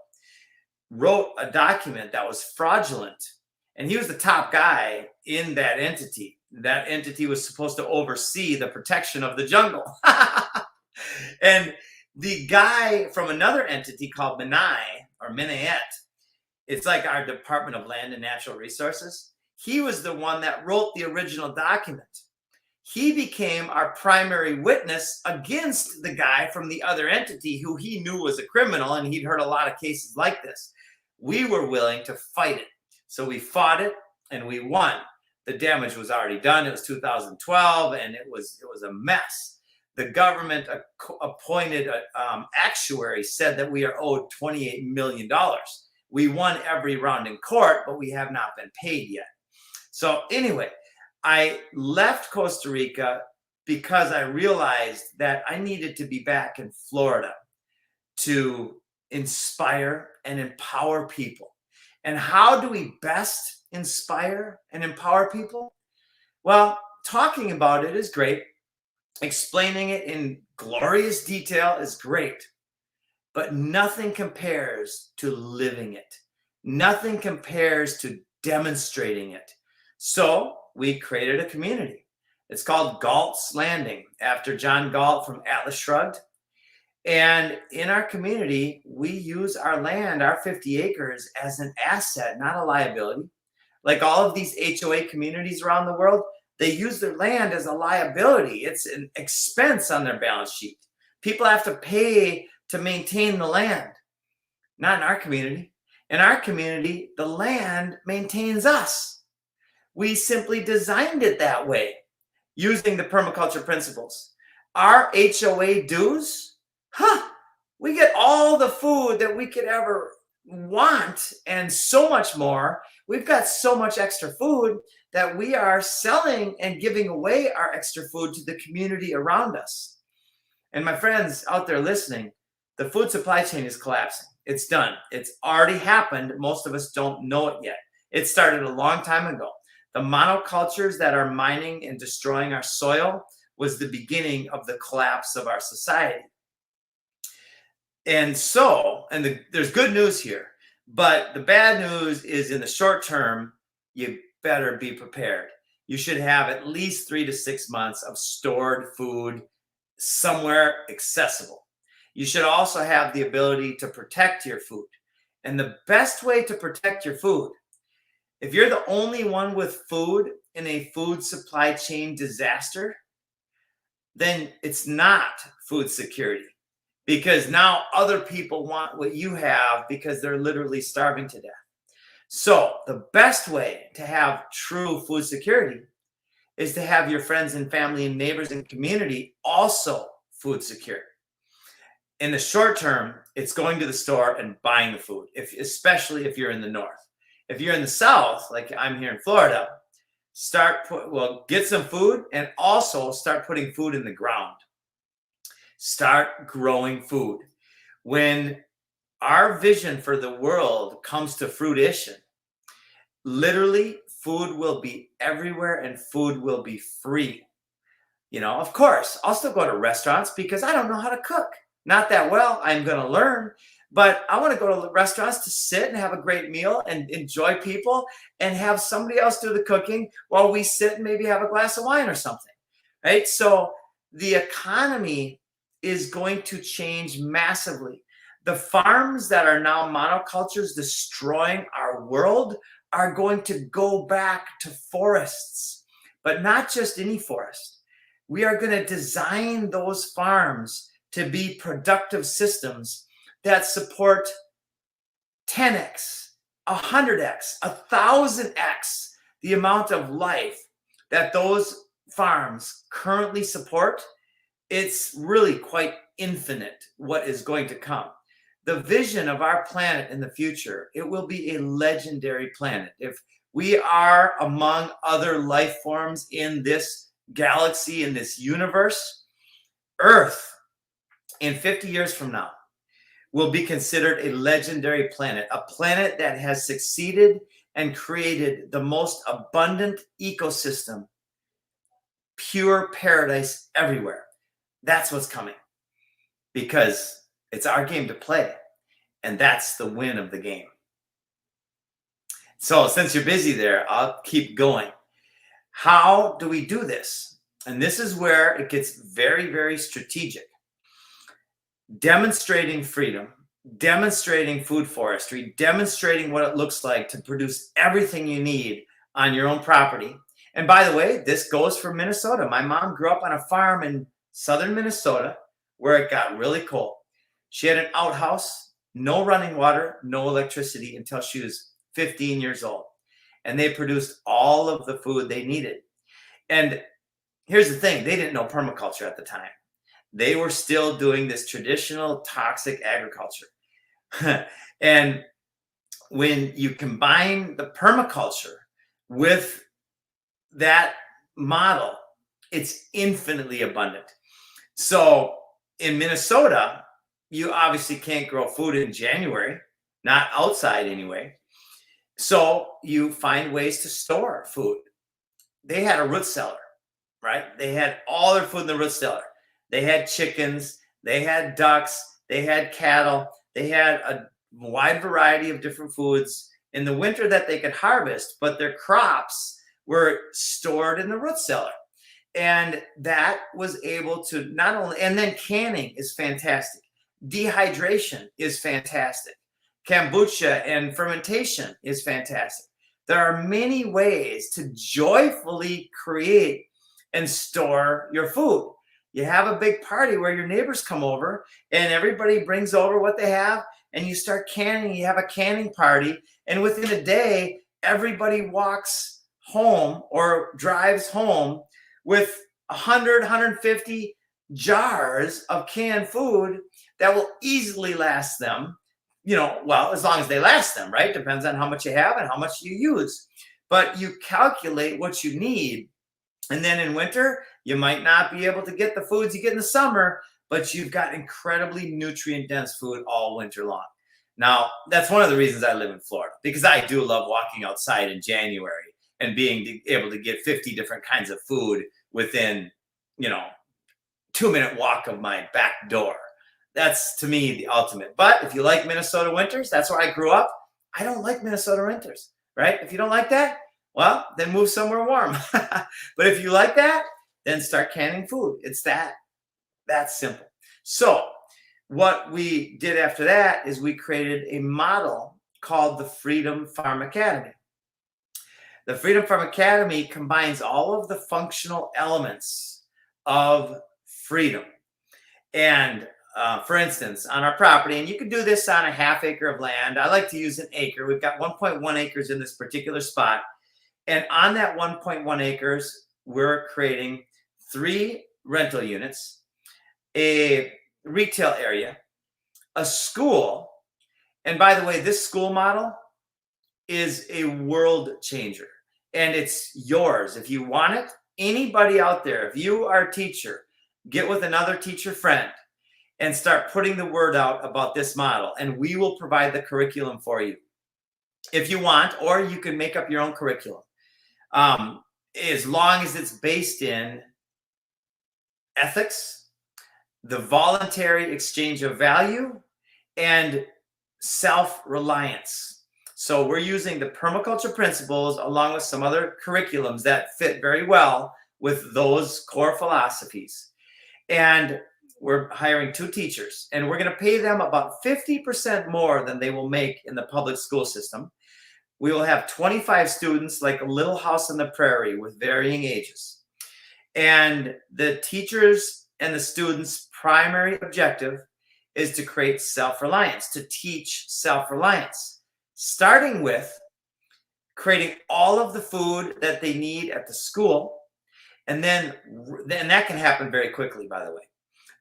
wrote a document that was fraudulent. And he was the top guy in that entity. That entity was supposed to oversee the protection of the jungle. And the guy from another entity called Minayet, it's like our Department of Land and Natural Resources. He was the one that wrote the original document. He became our primary witness against the guy from the other entity who he knew was a criminal, and he'd heard a lot of cases like this. We were willing to fight it. So we fought it and we won. The damage was already done. It was 2012 and it was a mess. The government appointed actuary said that we are owed $28 million. We won every round in court, but we have not been paid yet. So anyway, I left Costa Rica because I realized that I needed to be back in Florida to inspire and empower people. And how do we best inspire and empower people? Well, talking about it is great. Explaining it in glorious detail is great. But nothing compares to living it. Nothing compares to demonstrating it. So we created a community. It's called Galt's Landing, after John Galt from Atlas Shrugged. And in our community, we use our land, our 50 acres, as an asset, not a liability. Like all of these HOA communities around the world, they use their land as a liability. It's an expense on their balance sheet. People have to pay to maintain the land. Not in our community. In our community, the land maintains us. We simply designed it that way, using the permaculture principles. Our HOA dues, we get all the food that we could ever want and so much more. We've got so much extra food that we are selling and giving away our extra food to the community around us. And my friends out there listening, the food supply chain is collapsing. It's done. It's already happened. Most of us don't know it yet. It started a long time ago. The monocultures that are mining and destroying our soil was the beginning of the collapse of our society. And so, there's good news here, but the bad news is in the short term, you better be prepared. You should have at least 3 to 6 months of stored food somewhere accessible. You should also have the ability to protect your food. And the best way to protect your food, if you're the only one with food in a food supply chain disaster, then it's not food security, because now other people want what you have because they're literally starving to death. So the best way to have true food security is to have your friends and family and neighbors and community also food secure. In the short term, it's going to the store and buying the food, especially if you're in the north. If you're in the south, like I'm here in Florida, get some food and also start putting food in the ground. Start growing food. When our vision for the world comes to fruition, literally food will be everywhere and food will be free. Of course, I'll still go to restaurants because I don't know how to cook. Not that well. I'm going to learn, but I want to go to restaurants to sit and have a great meal and enjoy people and have somebody else do the cooking while we sit and maybe have a glass of wine or something, right? So the economy is going to change massively. The farms that are now monocultures destroying our world are going to go back to forests, but not just any forest. We are going to design those farms to be productive systems that support 10x, 100x, 1,000x the amount of life that those farms currently support. It's really quite infinite what is going to come. The vision of our planet in the future, it will be a legendary planet. If we are among other life forms in this galaxy, in this universe, Earth in 50 years from now will be considered a legendary planet, a planet that has succeeded and created the most abundant ecosystem, pure paradise everywhere. That's what's coming, because it's our game to play, and that's the win of the game. So since you're busy there, I'll keep going. How do we do this? And this is where it gets very, very strategic. Demonstrating freedom, demonstrating food forestry, demonstrating what it looks like to produce everything you need on your own property. And by the way, this goes for Minnesota. My mom grew up on a farm in southern Minnesota where it got really cold. She had an outhouse, no running water, no electricity until she was 15 years old. And they produced all of the food they needed. And here's the thing, they didn't know permaculture at the time. They were still doing this traditional toxic agriculture. And when you combine the permaculture with that model, it's infinitely abundant. So in Minnesota, you obviously can't grow food in January, not outside anyway. So you find ways to store food. They had a root cellar, right? They had all their food in the root cellar. They had chickens, they had ducks, they had cattle, they had a wide variety of different foods in the winter that they could harvest, but their crops were stored in the root cellar. And that was able to not only, and then canning is fantastic. Dehydration is fantastic. Kombucha and fermentation is fantastic. There are many ways to joyfully create and store your food. You have a big party where your neighbors come over and everybody brings over what they have and you start canning. You have a canning party, and within a day, everybody walks home or drives home with 100, 150 jars of canned food that will easily last them, well, as long as they last them, right? Depends on how much you have and how much you use. But you calculate what you need. And then in winter, you might not be able to get the foods you get in the summer, but you've got incredibly nutrient-dense food all winter long. Now, that's one of the reasons I live in Florida, because I do love walking outside in January and being able to get 50 different kinds of food within 2-minute walk of my back door. That's to me the ultimate. But if you like Minnesota winters, that's where I grew up. I don't like Minnesota winters, right? If you don't like that, well, then move somewhere warm. But if you like that, then start canning food. It's that simple. So what we did after that is we created a model called the Freedom Farm Academy. The Freedom Farm Academy combines all of the functional elements of freedom. And for instance, on our property, and you can do this on a ½ acre of land. I like to use an acre. We've got 1.1 acres in this particular spot. And on that 1.1 acres, we're creating 3 rental units, a retail area, a school. And by the way, this school model is a world changer. And it's yours. If you want it, anybody out there, if you are a teacher, get with another teacher friend and start putting the word out about this model. And we will provide the curriculum for you if you want, or you can make up your own curriculum. As long as it's based in ethics, the voluntary exchange of value, and self-reliance. So we're using the permaculture principles along with some other curriculums that fit very well with those core philosophies. And we're hiring 2 teachers, and we're going to pay them about 50% more than they will make in the public school system. We will have 25 students, like a little house on the prairie with varying ages. And the teachers and the students' primary objective is to create self-reliance, to teach self-reliance, starting with creating all of the food that they need at the school. And then that can happen very quickly, by the way.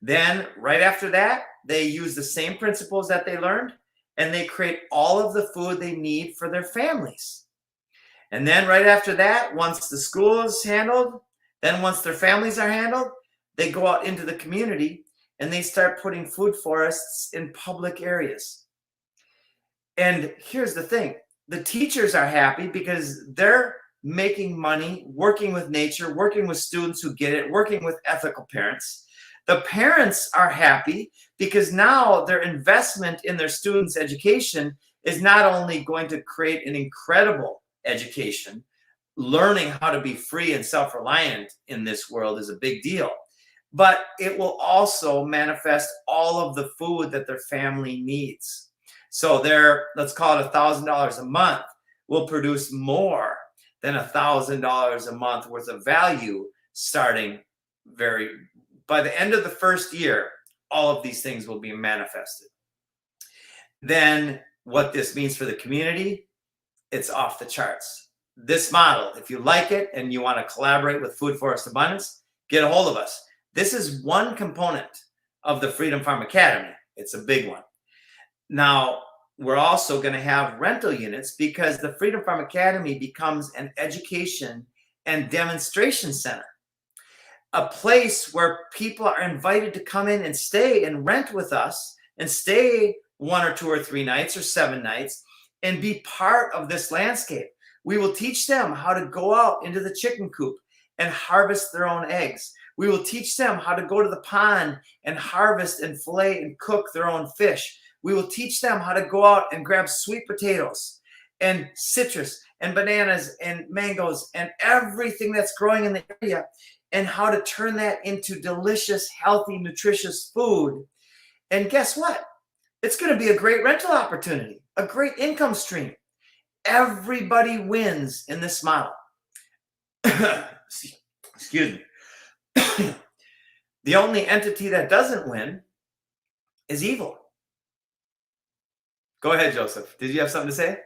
Then right after that, they use the same principles that they learned, and they create all of the food they need for their families. And then right after that, once the school is handled, then once their families are handled, they go out into the community and they start putting food forests in public areas. And here's the thing, the teachers are happy because they're making money, working with nature, working with students who get it, working with ethical parents. The parents are happy because now their investment in their students' education is not only going to create an incredible education, learning how to be free and self-reliant in this world is a big deal, but it will also manifest all of the food that their family needs. So their, let's call it $1,000 a month, will produce more than $1,000 a month worth of value starting by the end of the first year, all of these things will be manifested. Then what this means for the community, it's off the charts. This model, if you like it and you want to collaborate with Food Forest Abundance, get a hold of us. This is one component of the Freedom Farm Academy. It's a big one. Now, we're also going to have rental units because the Freedom Farm Academy becomes an education and demonstration center. A place where people are invited to come in and stay and rent with us and stay 1 or 2 or 3 nights or 7 nights and be part of this landscape. We will teach them how to go out into the chicken coop and harvest their own eggs. We will teach them how to go to the pond and harvest and fillet and cook their own fish. We will teach them how to go out and grab sweet potatoes and citrus and bananas and mangoes and everything that's growing in the area, and how to turn that into delicious, healthy, nutritious food. And guess what? It's going to be a great rental opportunity, a great income stream. Everybody wins in this model. Excuse me. The only entity that doesn't win is evil. Go ahead, Joseph. Did you have something to say?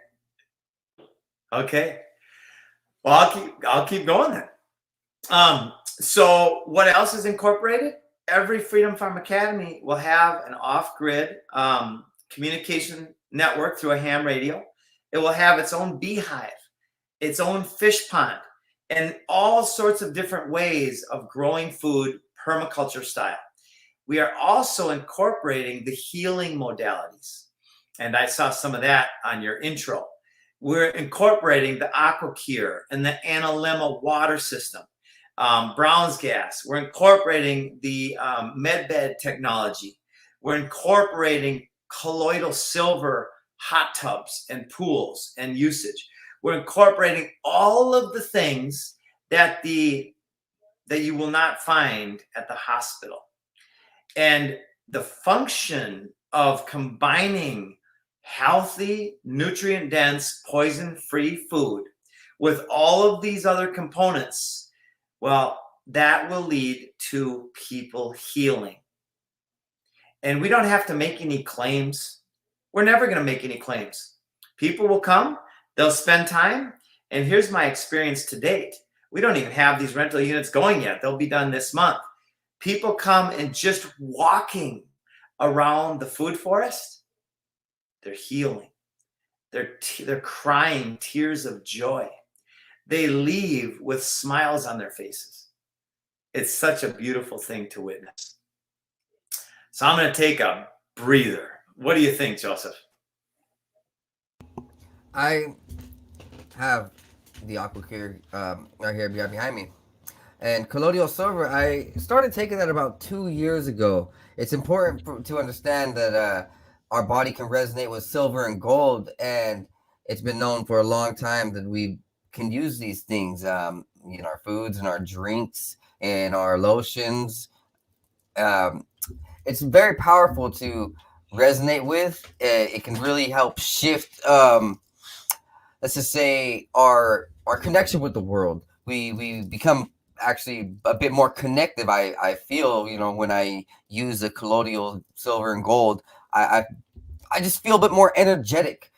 Okay. Well, I'll keep going then. So what else is incorporated? Every Freedom Farm Academy will have an off-grid communication network through a ham radio. It will have its own beehive, its own fish pond, and all sorts of different ways of growing food permaculture style. We are also incorporating the healing modalities. And I saw some of that on your intro. We're incorporating the AquaCure and the Analemma water system. Brown's gas. We're incorporating the medbed technology. We're incorporating colloidal silver hot tubs and pools and usage. We're incorporating all of the things that you will not find at the hospital. And the function of combining healthy, nutrient-dense, poison-free food with all of these other components, well, that will lead to people healing. And we don't have to make any claims. We're never going to make any claims. People will come, they'll spend time, and here's my experience to date. We don't even have these rental units going yet. They'll be done this month. People come and just walking around the food forest, they're healing. They're crying tears of joy. They leave with smiles on their faces. It's such a beautiful thing to witness. So I'm going to take a breather. What do you think, Joseph? I have the AquaCare right here behind me. And colloidal silver, I started taking that about 2 years ago. It's important to understand that our body can resonate with silver and gold, and it's been known for a long time that we can use these things in our foods and our drinks and our lotions. It's very powerful to resonate with. It can really help shift, let's just say, our connection with the world. We become actually a bit more connective. I feel, when I use the colloidal silver and gold, I just feel a bit more energetic.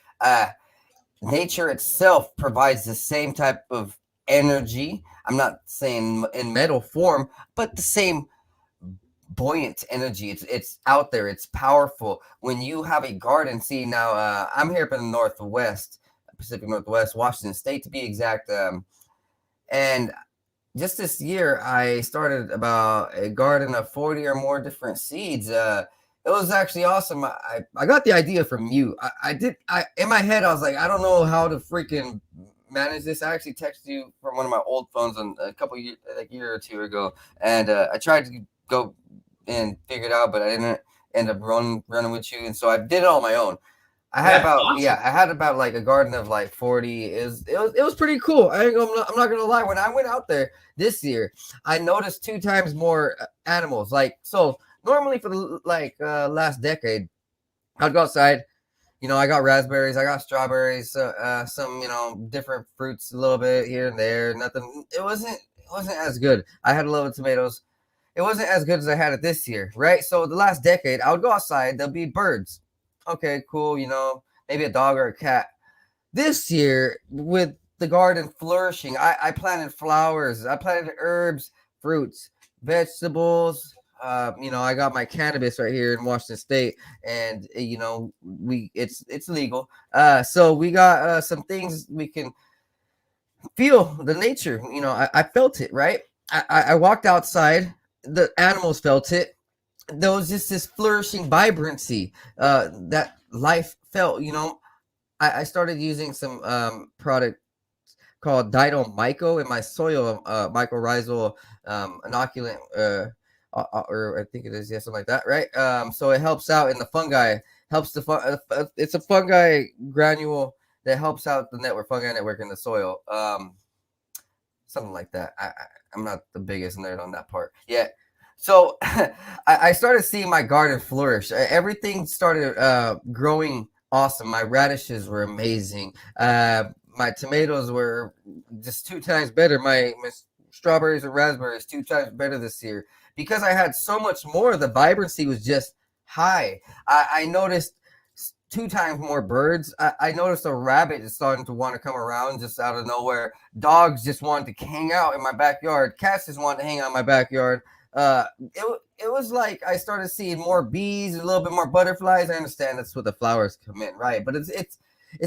Nature itself provides the same type of energy. I'm not saying in metal form, but the same buoyant energy. It's out there. It's powerful. When you have a garden, see now, I'm here up in the Northwest, Pacific Northwest, Washington State to be exact. And just this year, I started about a garden of 40 or more different seeds. It was actually awesome. I got the idea from you. I in my head, I was like, I don't know how to freaking manage this. I actually texted you from one of my old phones a couple years, like a year or two ago, and I tried to go and figure it out, but I didn't end up running with you, and so I did it on my own. I had about like a garden of like 40. It was pretty cool. I'm not gonna lie. When I went out there this year, I noticed 2 times more animals. Like, so normally for the last decade, I'd go outside. I got raspberries, I got strawberries, some different fruits a little bit here and there. Nothing. It wasn't as good. I had a little tomatoes. It wasn't as good as I had it this year, right? So the last decade, I would go outside. There'll be birds. Okay, cool. Maybe a dog or a cat. This year, with the garden flourishing, I planted flowers. I planted herbs, fruits, vegetables. I got my cannabis right here in Washington State, and it's legal. So we got some things we can feel the nature. I felt it, right? I walked outside. The animals felt it. There was just this flourishing vibrancy that life felt. I started using some product called Myco in my soil, mycorrhizal inoculant, or I think it is, something like that, right? So it helps out in the fungi, helps it's a fungi granule that helps out the fungi network in the soil, something like that. I'm not the biggest nerd on that part yet. So I started seeing my garden flourish. Everything started growing awesome. My radishes were amazing. My tomatoes were just 2 times better. My strawberries and raspberries 2 times better this year. Because I had so much more, the vibrancy was just high. I noticed 2 times more birds. I noticed a rabbit is starting to want to come around just out of nowhere. Dogs just wanted to hang out in my backyard. Cats just wanted to hang out in my backyard. It was like I started seeing more bees, a little bit more butterflies. I understand that's what the flowers come in, right? But it's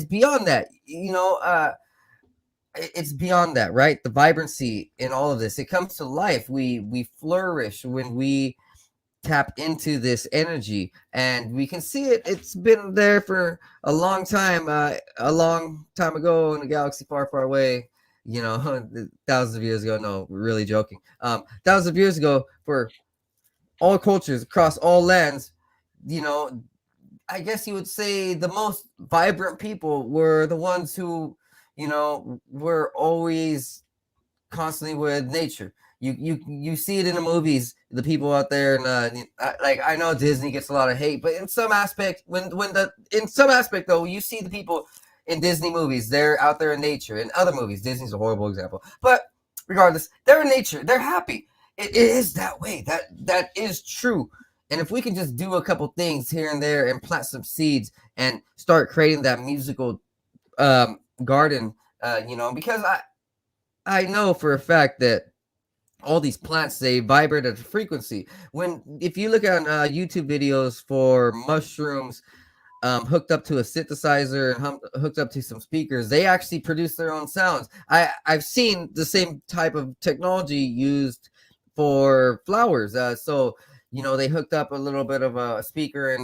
beyond that, it's beyond that, right? The vibrancy in all of this, it comes to life. We flourish when we tap into this energy, and we can see it. It's been there for a long time ago in a galaxy far, far away. you know, thousands of years ago. No, really joking. Thousands of years ago, for all cultures across all lands, you know, I guess you would say the most vibrant people were the ones who, you know, were always constantly with nature. You see it in the movies. The people out there, and like I know Disney gets a lot of hate, but in some aspect, in some aspect though, you see the people in Disney movies. They're out there in nature. In other movies, Disney's a horrible example, but regardless, they're in nature. They're happy. It is that way. That is true. And if we can just do a couple things here and there and plant some seeds and start creating that musical garden, you know, because I know for a fact that all these plants, they vibrate at a frequency. If you look at YouTube videos for mushrooms hooked up to a synthesizer and hooked up to some speakers, they actually produce their own sounds. I've seen the same type of technology used for flowers. So you know, they hooked up a little bit of a speaker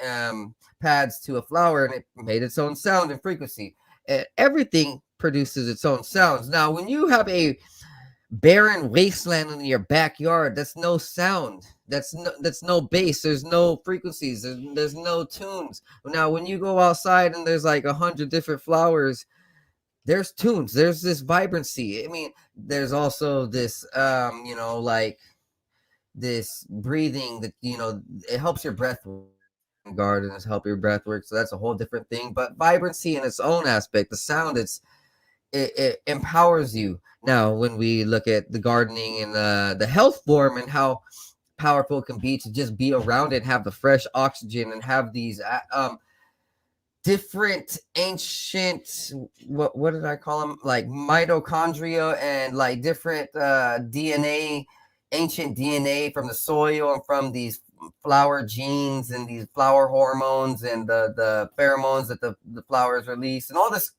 and pads to a flower, and it made its own sound and frequency. Everything produces its own sounds. Now, when you have a barren wasteland in your backyard, that's no sound. That's no bass. There's no frequencies. There's no tunes. Now, when you go outside and there's like 100 different flowers, there's tunes. There's this vibrancy. I mean, there's also this, you know, like this breathing that, you know, it helps your breath. Gardens help your breath work, so that's a whole different thing. But vibrancy in its own aspect, the sound, it empowers you. Now, when we look at the gardening and the health form and how powerful it can be to just be around it and have the fresh oxygen and have these different ancient, what did I call them, like mitochondria, and like different DNA, ancient DNA from the soil and from these flower genes and these flower hormones and the pheromones that the flowers release, and all this,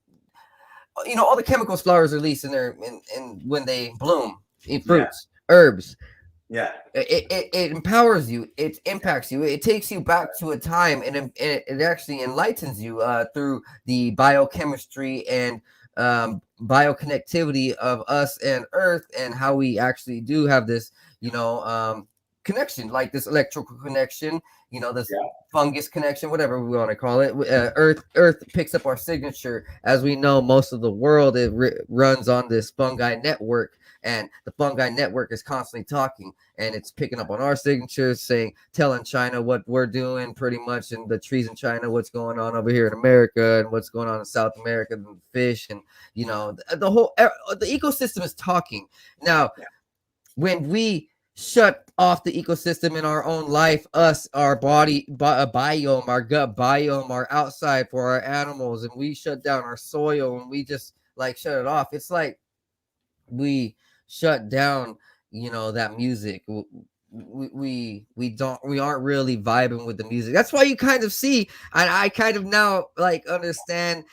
you know, all the chemicals flowers release in their in when they bloom, in fruits, herbs. Yeah. It empowers you. It impacts you. It takes you back to a time, and it actually enlightens you through the biochemistry and bioconnectivity of us and Earth, and how we actually do have this, you know, connection, like this electrical connection, you know, this fungus connection, whatever we want to call it. Earth picks up our signature. As we know, most of the world, it runs on this fungi network, and the fungi network is constantly talking, and it's picking up on our signatures, saying, telling China what we're doing pretty much, and the trees in China, what's going on over here in America, and what's going on in South America, and the fish, and, you know, the whole, the ecosystem is talking. Now, when we shut off the ecosystem in our own life, us, our body biome, our gut biome, our outside for our animals, and we shut down our soil, and we just like shut it off, it's like we shut down, you know, that music. We aren't really vibing with the music. That's why you kind of see, and I kind of now like understand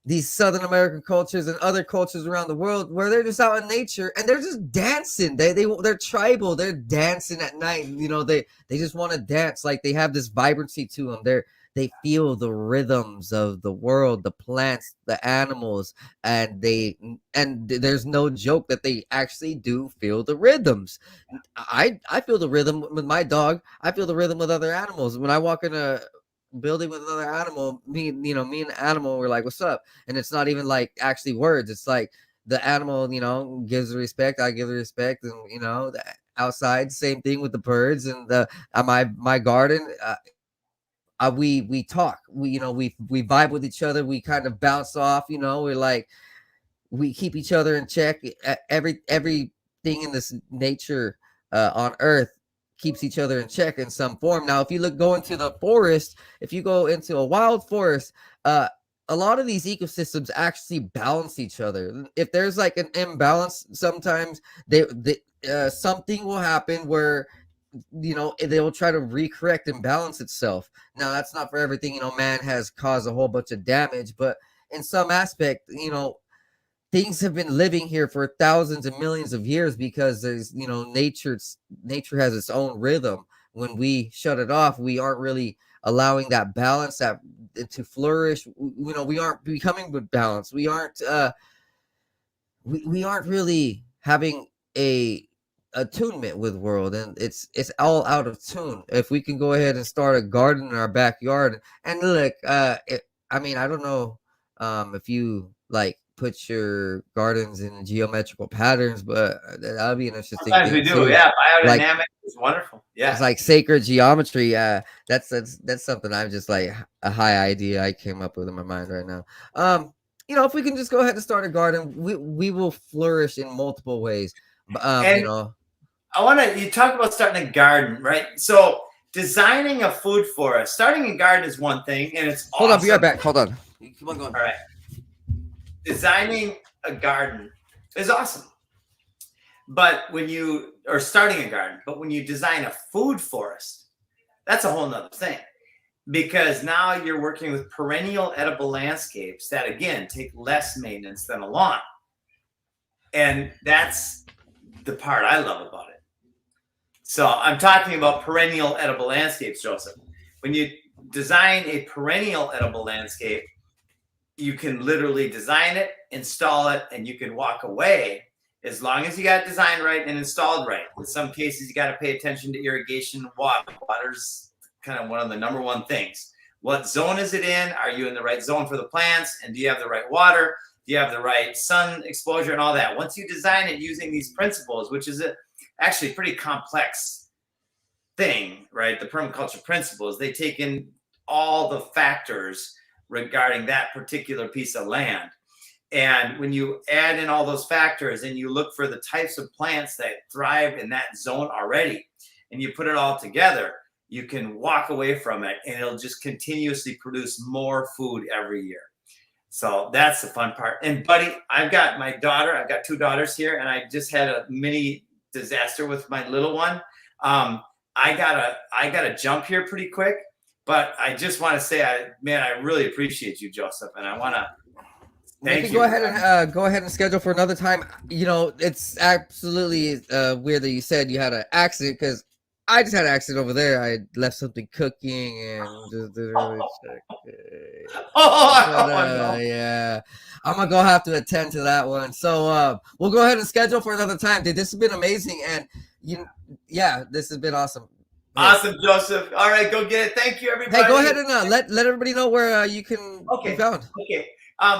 these Southern American cultures and other cultures around the world, where they're just out in nature and they're just dancing. They're tribal. They're dancing at night. You know, they just want to dance. Like, they have this vibrancy to them. They feel the rhythms of the world, the plants, the animals, and there's no joke that they actually do feel the rhythms. I feel the rhythm with my dog. I feel the rhythm with other animals. When I walk in a building with another animal, me and the animal, we're like, what's up? And it's not even like actually words. It's like the animal, you know, gives the respect, I give the respect. And, you know, outside, same thing with the birds and the my garden. We talk, we vibe with each other, we kind of bounce off, you know, we're like, we keep each other in check. Everything in this nature on earth keeps each other in check in some form. Now, if you go into the forest, if you go into a wild forest, a lot of these ecosystems actually balance each other. If there's like an imbalance, sometimes something will happen where, you know, they will try to recorrect and balance itself. Now, that's not for everything. You know, man has caused a whole bunch of damage, but in some aspect, you know, things have been living here for thousands and millions of years because there's, you know, nature has its own rhythm. When we shut it off, we aren't really allowing that balance to flourish. You know, we aren't becoming with balance. We aren't we aren't really having a attunement with world, and it's all out of tune. If we can go ahead and start a garden in our backyard, and look, I mean, I don't know if you like put your gardens in geometrical patterns, but that would be an interesting Sometimes thing we do. too. Yeah, Like, biodynamic is wonderful. it's Yeah. like sacred geometry. That's something I'm just like a high idea I came up with in my mind right now. If we can just go ahead and start a garden, we will flourish in multiple ways. And you talk about starting a garden, right? So designing a food forest, starting a garden is one thing, and it's hold awesome. on, be right back. Hold on. Keep on going. All right. Designing a garden is awesome. But starting a garden, but when you design a food forest, that's a whole nother thing. Because now you're working with perennial edible landscapes that, again, take less maintenance than a lawn. And that's the part I love about it. So I'm talking about perennial edible landscapes, Joseph. When you design a perennial edible landscape, you can literally design it, install it, and you can walk away as long as you got it designed right and installed right. In some cases, you got to pay attention to irrigation and water. Water's kind of one of the number one things. What zone is it in? Are you in the right zone for the plants? And do you have the right water? Do you have the right sun exposure and all that? Once you design it using these principles, which is actually a pretty complex thing, right? The permaculture principles, they take in all the factors regarding that particular piece of land. And when you add in all those factors and you look for the types of plants that thrive in that zone already, and you put it all together, you can walk away from it and it'll just continuously produce more food every year. So that's the fun part. And buddy, I've got two daughters here, and I just had a mini disaster with my little one. I gotta jump here pretty quick, but I just want to say, I really appreciate you, Joseph, and I want to thank you. Go ahead and schedule for another time. It's absolutely weird that you said you had an accident, because I just had an accident over there. I left something cooking and just didn't really check it. No. Yeah, I'm gonna have to attend to that one. So we'll go ahead and schedule for another time. Dude, this has been amazing, and this has been awesome. Awesome, Joseph. All right, go get it. Thank you, everybody. Hey, go ahead and let everybody know where you can be found. Okay.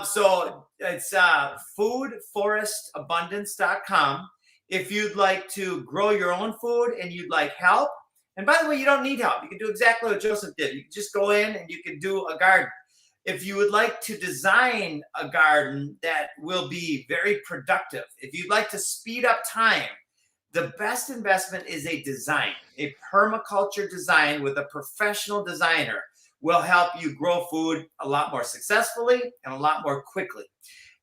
So it's foodforestabundance.com. If you'd like to grow your own food and you'd like help, and by the way, you don't need help. You can do exactly what Joseph did. You can just go in and you can do a garden. If you would like to design a garden that will be very productive, if you'd like to speed up time, the best investment is a design. A permaculture design with a professional designer will help you grow food a lot more successfully and a lot more quickly.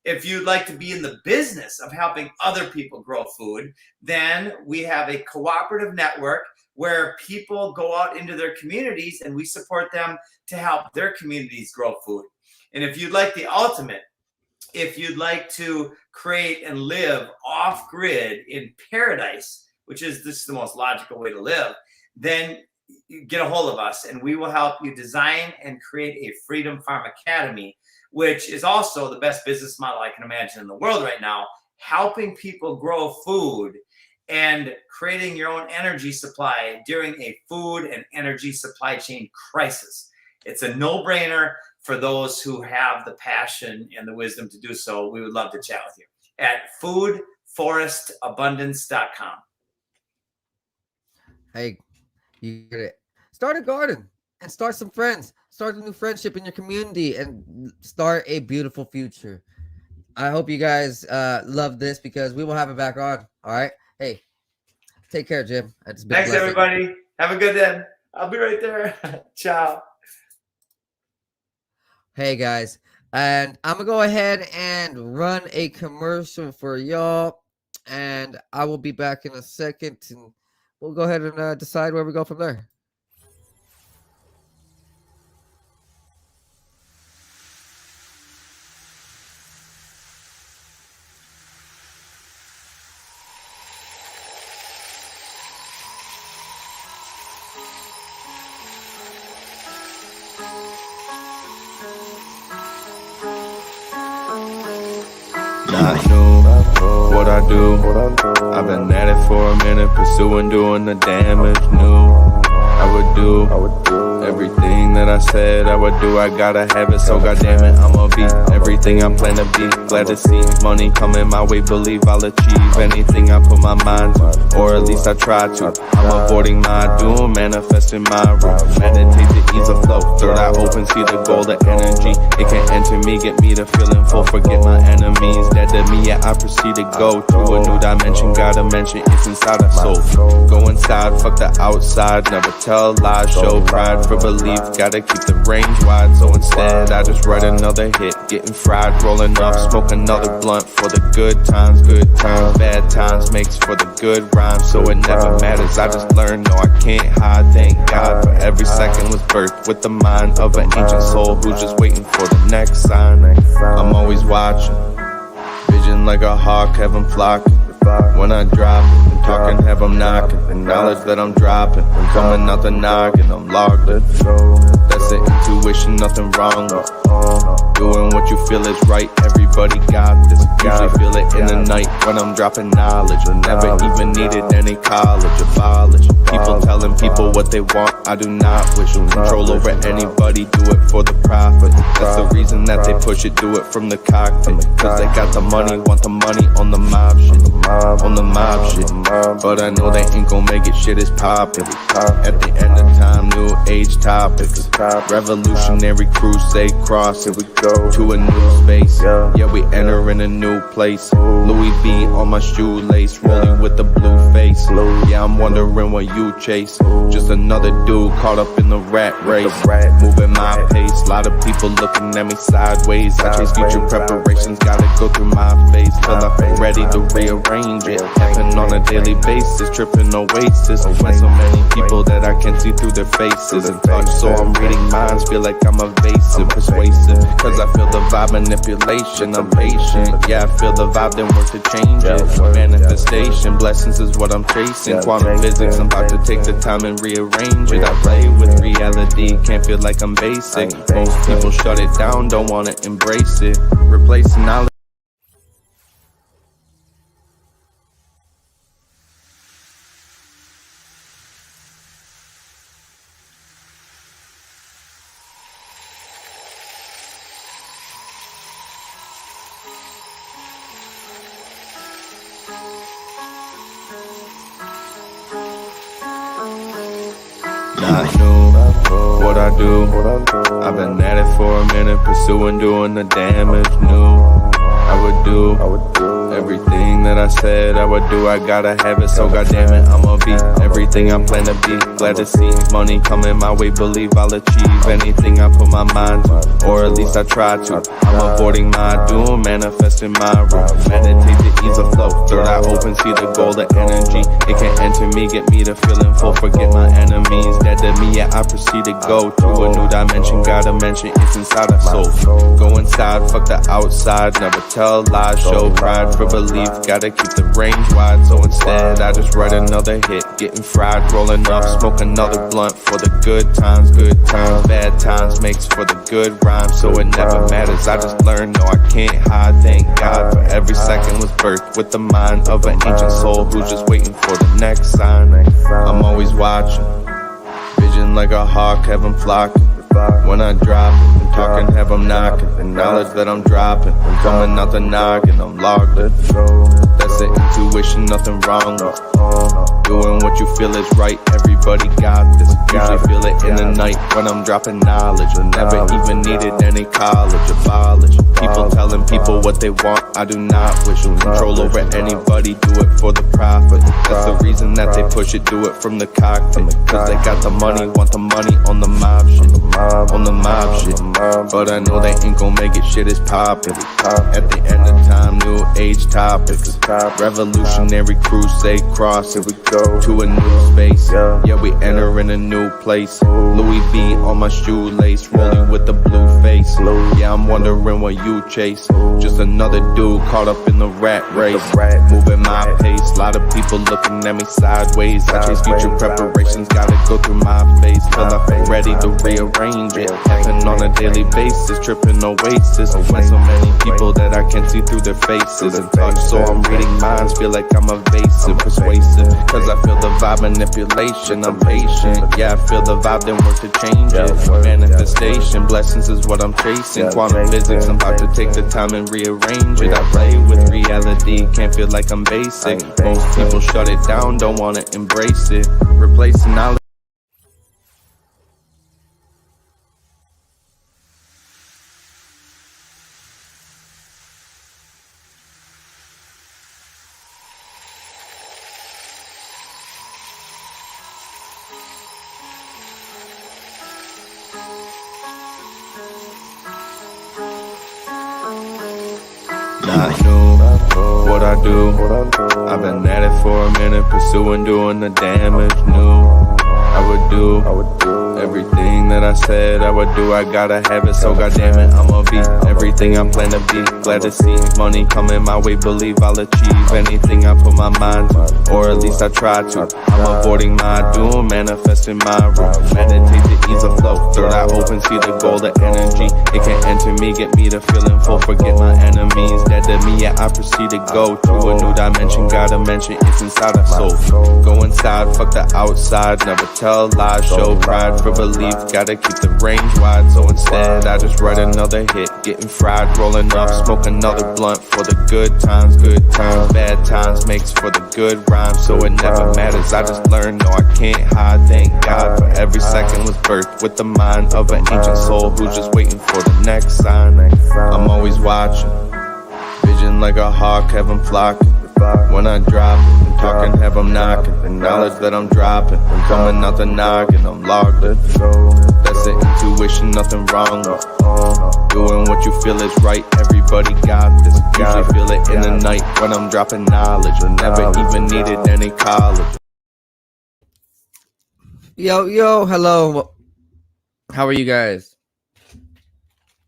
If you'd like to be in the business of helping other people grow food, then we have a cooperative network where people go out into their communities and we support them to help their communities grow food. And if you'd like the ultimate, if you'd like to create and live off grid in paradise, which is the most logical way to live, then you get a hold of us and we will help you design and create a Freedom Farm Academy, which is also the best business model I can imagine in the world right now, helping people grow food and creating your own energy supply during a food and energy supply chain crisis. It's a no-brainer for those who have the passion and the wisdom to do so. We would love to chat with you at foodforestabundance.com. Hey, you get it. Start a garden and start some friends. Start a new friendship in your community and start a beautiful future. I hope you guys love this, because we will have it back on. All right. Hey, take care, Jim. Thanks, everybody. Have a good day. I'll be right there. Ciao. Hey, guys. And I'm going to go ahead and run a commercial for y'all. And I will be back in a second. And we'll go ahead and decide where we go from there. I know I do. I've been at it for a minute, pursuing, doing the damage. Knew I would do everything that I said I would do. I gotta have it, so goddamn it, I'ma be everything I plan to be. Glad to see money coming my way, believe I'll achieve anything I put my mind to, or at least I try to. I'm avoiding my doom, manifesting my room. Meditate to ease the flow. Third eye open, see the goal, the energy. It can enter me, get me to feeling full. Forget my enemies, dead to me, yeah, I proceed to go to a new dimension. Gotta mention it's inside a soul. Go inside, fuck the outside. Never tell lies, show pride for belief. Gotta keep the range wide, so instead I just write another hit. Getting fried, rolling up, smoke another blunt for the good times. Bad times makes for the good rhymes, so it never matters. I just learned, no, I can't hide. Thank God for every second was birthed with the mind of an ancient soul who's just waiting for the next sign. I'm always watching, vision like a hawk, have 'em flocking. When I drop it, I'm talking, have 'em knocking. The knowledge that I'm dropping, I'm coming out the noggin, I'm logged in. That's the intuition, nothing wrong with doing what you feel is right. Everybody got this. Usually feel it in the night when I'm dropping knowledge. Never even needed any college, abolish people telling people what they want. I do not wish control over anybody, do it for the profit. That's the reason that they push it, do it from the cockpit. Cause they got the money, want the money on the mob shit. On the mob shit, but I know they ain't gon' make it, shit is poppin'. At the end of time, new age topics. Revolutionary crusade cross, here we go to a new space. Yeah, we enter in a new place. Louis V on my shoelace, rolling with the blue face. Yeah, I'm wondering what you chase. Just another dude caught up in the rat race. Moving my pace, lot of people looking at me sideways. I chase future preparations, gotta go through my phase till I feel ready to rearrange it. Happen on a daily basis, tripping oasis. When so many people that I can see through their faces and touch, so I'm reading minds, feel like I'm evasive, persuasive. Cause I feel the vibe, manipulation, I'm patient. Yeah, I feel the vibe, then work to change it. Manifestation, blessings is what I'm chasing. Quantum physics, I'm about to take the time and rearrange it. I play with reality, can't feel like I'm basic. Most people shut it down, don't wanna embrace it. Replacing knowledge. Not new, what I do. I've been at it for a minute, pursuing, doing the damage. Knew I would do everything that I said I would do. I gotta have it, so goddamn it, I'ma be everything I plan to be. Glad to see money coming my way, believe I'll achieve anything I put my mind to, or at least I try to. I'm avoiding my doom, manifesting my room. Meditate to ease the flow. Third eye open, see the goal, the energy. It can enter me, get me to feeling full. Forget my enemies, dead to me, yeah, I proceed to go to a new dimension. Gotta mention it's inside a soul. Go inside, fuck the outside. Never tell lies, show pride for belief. Gotta keep the range wide, so instead I just write another hit. Getting fried, rolling up, smoke another blunt for the good times. Bad times makes for the good rhymes, so it never matters. I just learned, no, I can't hide. Thank God for every second was birthed with the mind of an ancient soul who's just waiting for the next sign. I'm always watching, vision like a hawk, have 'em flocking. When I drop it, I'm talking, have 'em knocking. The knowledge that I'm dropping, I'm coming out the noggin, I'm logged in. That's the intuition, nothing wrong with doing what you feel is right. Everybody got this. Usually feel it in the night when I'm dropping knowledge. Never even needed any college, abolish people telling people what they want. I do not wish control over anybody, do it for the profit. That's the reason that they push it, do it from the cockpit. Cause they got the money, want the money on the mob shit. On the mob shit, but I know they ain't gon' make it, shit is poppin'. At the end of time, new age topics. Revolutionary crusade cross, here we go to a new space. Yeah, we enter in a new place. Louis V on my shoelace, rolling with the blue face. Yeah, I'm wondering what you chase. Just another dude caught up in the rat race. Moving my pace, lot of people looking at me sideways. I chase future preparations, gotta go through my phase till I feel ready to rearrange it. Happen on a a daily basis, tripping oasis. When so many people that I can see through their faces and touch, so I'm reading minds, feel like I'm evasive, persuasive, cause I feel the vibe, manipulation, I'm patient. Yeah, I feel the vibe, then work to change it. Manifestation, blessings is what I'm chasing. Quantum physics, I'm about to take the time and rearrange it. I play with reality, can't feel like I'm basic. Most people shut it down, don't wanna embrace it. Replacing knowledge. Not new, what I do. I've been at it for a minute, pursuing, doing the damage. New, I would do everything that I said I would do. I gotta have it, so goddamn it, I'ma be everything I plan to be. Glad to see money coming my way, believe I'll achieve anything I put my mind to, or at least I try to. I'm avoiding my doom, manifesting my room. Meditate to ease the flow, third eye open, see the goal, the energy. It can enter me, get me to feeling full, forget my enemies. Dead to me, yeah, I proceed to go to a new dimension. Gotta mention it's inside our soul. Go inside, fuck the outside, never tell lies, show pride for belief. Gotta keep the range wide, so instead I just write another hit. Getting fried, rolling up, smoke another blunt for the good times, bad times makes for the good rhymes. So it never matters, I just learned, no I can't hide. Thank God for every second was birthed with the mind of an ancient soul who's just waiting for the next sign. I'm always watching, vision like a hawk, have 'em flocking. When I drop it, I'm talking, have 'em knocking. The knowledge that I'm dropping, I'm coming out the noggin, I'm logged in. That's the intuition, nothing wrong with doing what you feel is right. Everybody got this. Usually feel it in the night when I'm dropping knowledge. I never even needed any college. Yo, hello. How are you guys?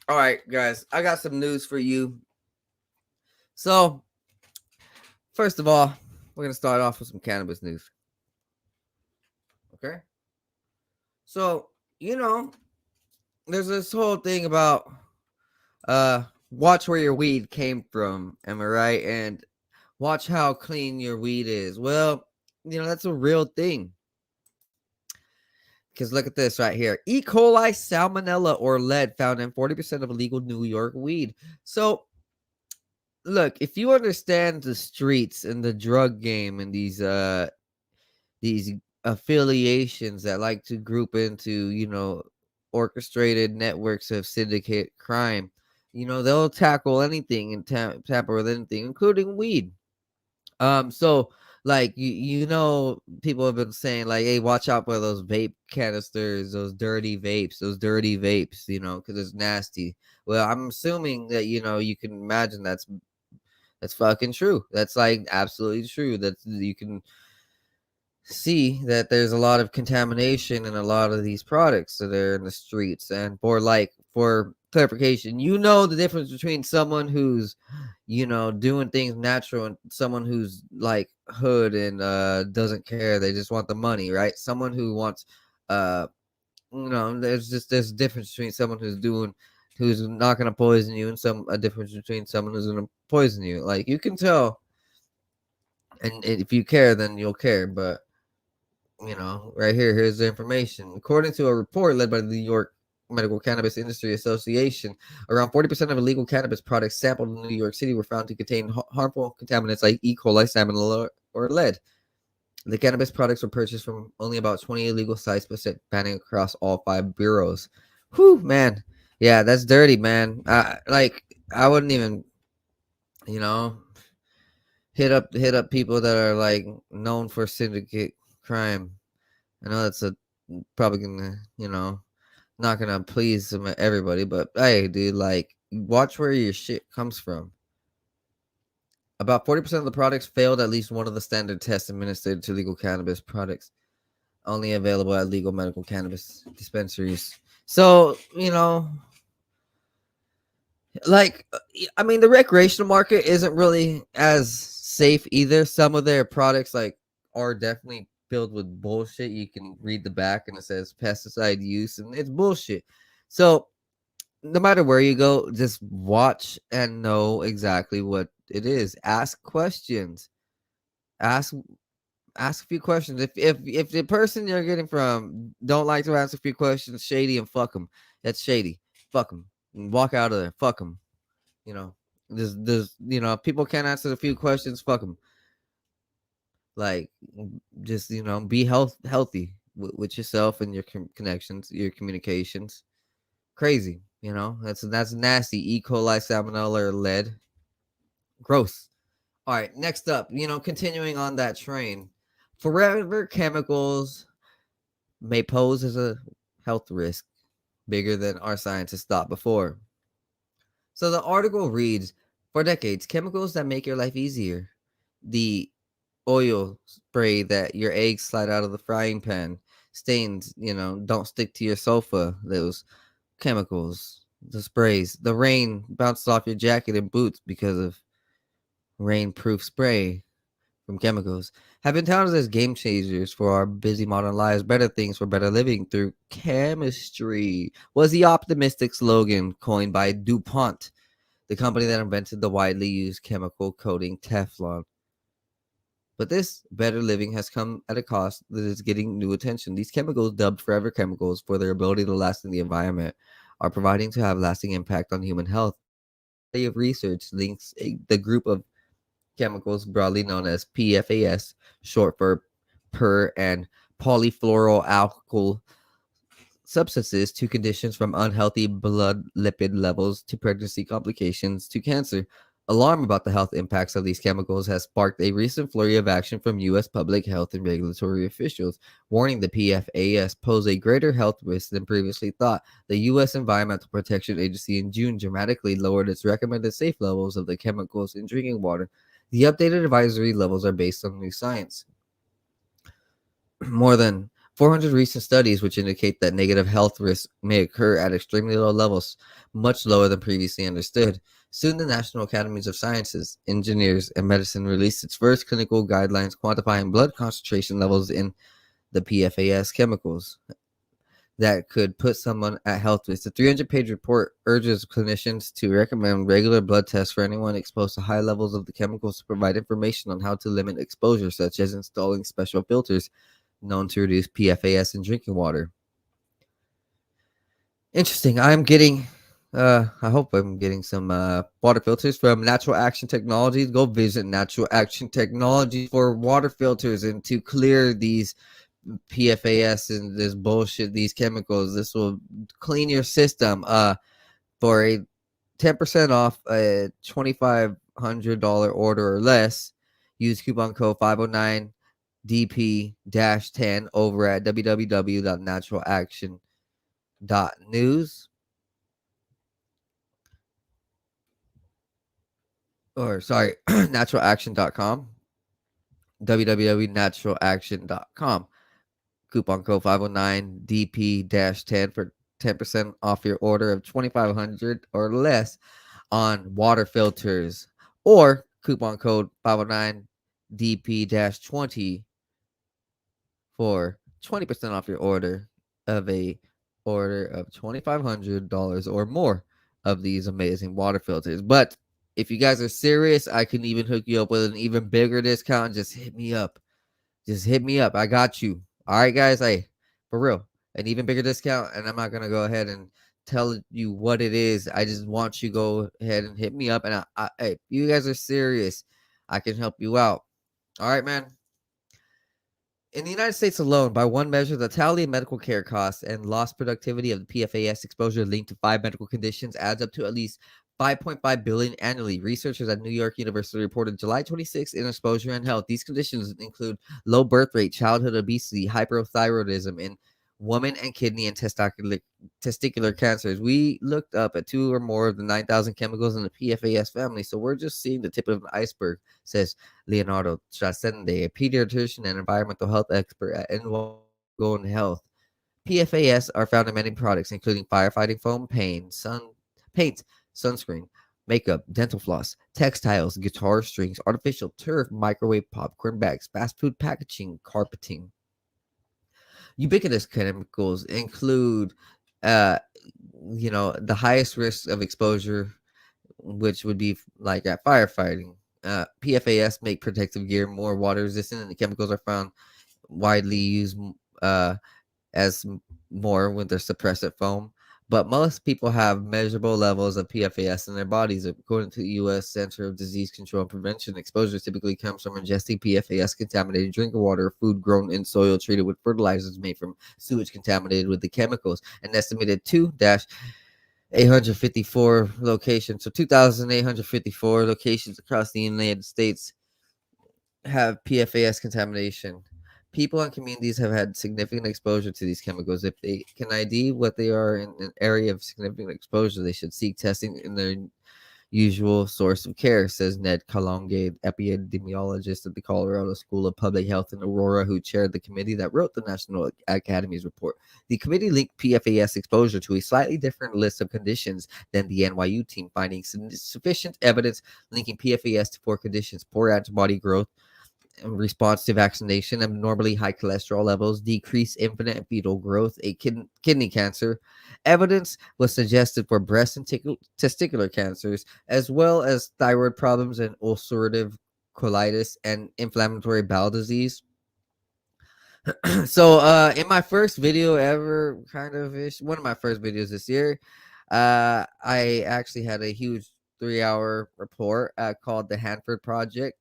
All right, guys, I got some news for you. So, first of all, we're going to start off with some cannabis news. Okay? So, there's this whole thing about watch where your weed came from, am I right? And watch how clean your weed is. Well, that's a real thing. Because look at this right here. E. coli, salmonella, or lead found in 40% of illegal New York weed. So, look, if you understand the streets and the drug game and these affiliations that like to group into, orchestrated networks of syndicate crime, they'll tackle anything and tamper with anything, including weed. So like people have been saying like, hey, watch out for those vape canisters, those dirty vapes, because it's nasty. Well, I'm assuming that you can imagine that's fucking true. That's like absolutely true. That you can see that there's a lot of contamination in a lot of these products that are in the streets. And for clarification, the difference between someone who's doing things natural and someone who's like hood and doesn't care, they just want the money, right? Someone who wants there's a difference between someone who's not going to poison you and a difference between someone who's going to poison you. Like, you can tell, and if you care, then you'll care. But right here's the information. According to a report led by the New York Medical Cannabis Industry Association, around 40% of illegal cannabis products sampled in New York City were found to contain harmful contaminants like E. coli, salmonella, or lead. The cannabis products were purchased from only about 20 illegal sites, but spanning across all 5 bureaus. Whew, man. Yeah, that's dirty, man. I wouldn't even, hit up people that are like known for syndicate crime. I know that's probably gonna, not gonna please everybody, but hey, dude, like, watch where your shit comes from. About 40% of the products failed at least one of the standard tests administered to legal cannabis products, only available at legal medical cannabis dispensaries. So, the recreational market isn't really as safe either. Some of their products are definitely filled with bullshit. You can read the back and it says pesticide use, and it's bullshit. So no matter where you go, just watch and know exactly what it is. Ask questions. Ask ask a few questions. If the person you're getting from don't like to ask a few questions, shady, and fuck them. That's shady. Fuck them. Walk out of there. Fuck them. You know, if people can't answer a few questions, fuck them. Like, just be healthy with yourself and your connections, your communications. Crazy. That's nasty. E. coli, salmonella, or lead. Gross. All right, next up, continuing on that train, forever chemicals may pose as a health risk bigger than our scientists thought before. So the article reads, for decades, chemicals that make your life easier. The oil spray that your eggs slide out of the frying pan, stains, don't stick to your sofa, those chemicals, the sprays, the rain bounces off your jacket and boots because of rain-proof spray from chemicals, have been touted as game changers for our busy modern lives, better things for better living through chemistry, was the optimistic slogan coined by DuPont, the company that invented the widely used chemical coating Teflon. But this better living has come at a cost that is getting new attention. These chemicals, dubbed forever chemicals for their ability to last in the environment, are providing to have lasting impact on human health. A study of research links the group of chemicals broadly known as PFAS, short for per and polyfluoroalkyl substances, to conditions from unhealthy blood lipid levels to pregnancy complications to cancer. Alarm about the health impacts of these chemicals has sparked a recent flurry of action from U.S. public health and regulatory officials, warning the PFAS pose a greater health risk than previously thought. The U.S. Environmental Protection Agency in June dramatically lowered its recommended safe levels of the chemicals in drinking water. The updated advisory levels are based on new science. More than 400 recent studies which indicate that negative health risks may occur at extremely low levels, much lower than previously understood. Soon, the National Academies of Sciences, Engineers, and Medicine released its first clinical guidelines quantifying blood concentration levels in the PFAS chemicals that could put someone at health risk. The 300-page report urges clinicians to recommend regular blood tests for anyone exposed to high levels of the chemicals to provide information on how to limit exposure, such as installing special filters known to reduce PFAS in drinking water. Interesting. I hope I'm getting some water filters from Natural Action Technologies. Go visit Natural Action Technology for water filters and to clear these PFAS and this bullshit, these chemicals. This will clean your system. For a 10% off a $2,500 order or less, use coupon code 509 DP-10 over at www.naturalaction.news, or sorry, naturalaction.com, www.naturalaction.com. Coupon code 509 DP-10 for 10% off your order of $2,500 or less on water filters, or coupon code 509 DP-20 for 20% off your order of $2,500 or more of these amazing water filters. But if you guys are serious, I can even hook you up with an even bigger discount. Just hit me up. I got you. All right, guys. Hey, for real, an even bigger discount. And I'm not gonna go ahead and tell you what it is. I just want you to go ahead and hit me up. And hey, if you guys are serious, I can help you out. All right, man. In the United States alone, by one measure, the tally of medical care costs and lost productivity of the PFAS exposure linked to 5 medical conditions adds up to at least $5.5 billion annually. Researchers at New York University reported July 26 in Exposure and Health. These conditions include low birth rate, childhood obesity, hypothyroidism in women, and kidney and testicular cancers. We looked up at 2 or more of the 9,000 chemicals in the PFAS family, so we're just seeing the tip of an iceberg, says Leonardo Trascende, a pediatrician and environmental health expert at NY Health. PFAS are found in many products, including firefighting foam, paint, sunscreen, makeup, dental floss, textiles, guitar strings, artificial turf, microwave popcorn bags, fast food packaging, carpeting. Ubiquitous chemicals include the highest risk of exposure, which would be like at firefighting. PFAS make protective gear more water resistant, and the chemicals are found widely used as more with their suppressant foam. But most people have measurable levels of PFAS in their bodies. According to the U.S. Center of Disease Control and Prevention, exposure typically comes from ingesting PFAS contaminated drinking water or food grown in soil treated with fertilizers made from sewage contaminated with the chemicals. An estimated 854 locations, so 2,854 locations across the United States have PFAS contamination. People and communities have had significant exposure to these chemicals. If they can ID what they are in an area of significant exposure, they should seek testing in their usual source of care, says Ned Kalonge, epidemiologist at the Colorado School of Public Health in Aurora, who chaired the committee that wrote the National Academy's report. The committee linked PFAS exposure to a slightly different list of conditions than the NYU team, finding sufficient evidence linking PFAS to poor conditions, poor antibody growth, response to vaccination, abnormally high cholesterol levels, decreased infant and fetal growth, a kidney cancer. Evidence was suggested for breast and testicular cancers, as well as thyroid problems and ulcerative colitis and inflammatory bowel disease. So, in my first video ever, one of my first videos this year, I actually had a huge 3-hour report called the Hanford Project.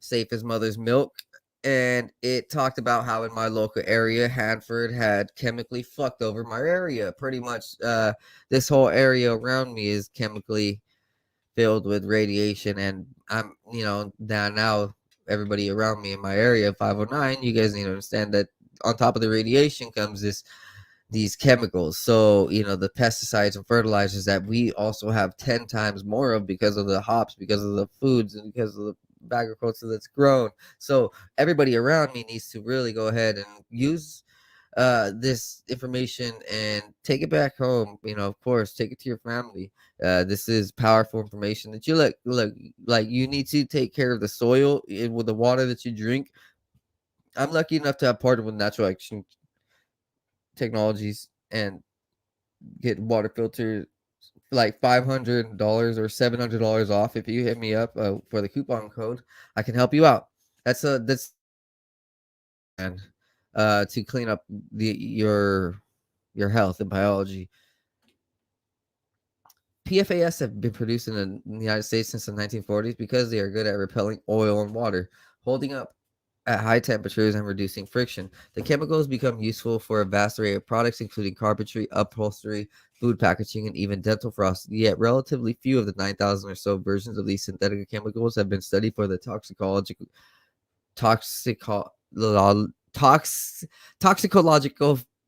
Safe as Mother's Milk, and it talked about how in my local area Hanford had chemically fucked over my area. Pretty much this whole area around me is chemically filled with radiation, and I'm now everybody around me in my area 509, you guys need to understand that on top of the radiation comes these chemicals. So the pesticides and fertilizers that we also have 10 times more of because of the hops, because of the foods, and because of the agriculture that's grown. So everybody around me needs to really go ahead and use this information and take it back home. Of course, take it to your family. This is powerful information that you look like you need to take care of the soil with the water that you drink. I'm lucky enough to have partnered with Natural Action Technologies and get water filters like $500 or $700 off. If you hit me up for the coupon code, I can help you out. That's and to clean up your health and biology. PFAS have been produced in the United States since the 1940s because they are good at repelling oil and water, holding up at high temperatures and reducing friction. The chemicals become useful for a vast array of products, including carpentry, upholstery, food packaging, and even dental floss. Yet relatively few of the 9,000 or so versions of these synthetic chemicals have been studied for the toxicological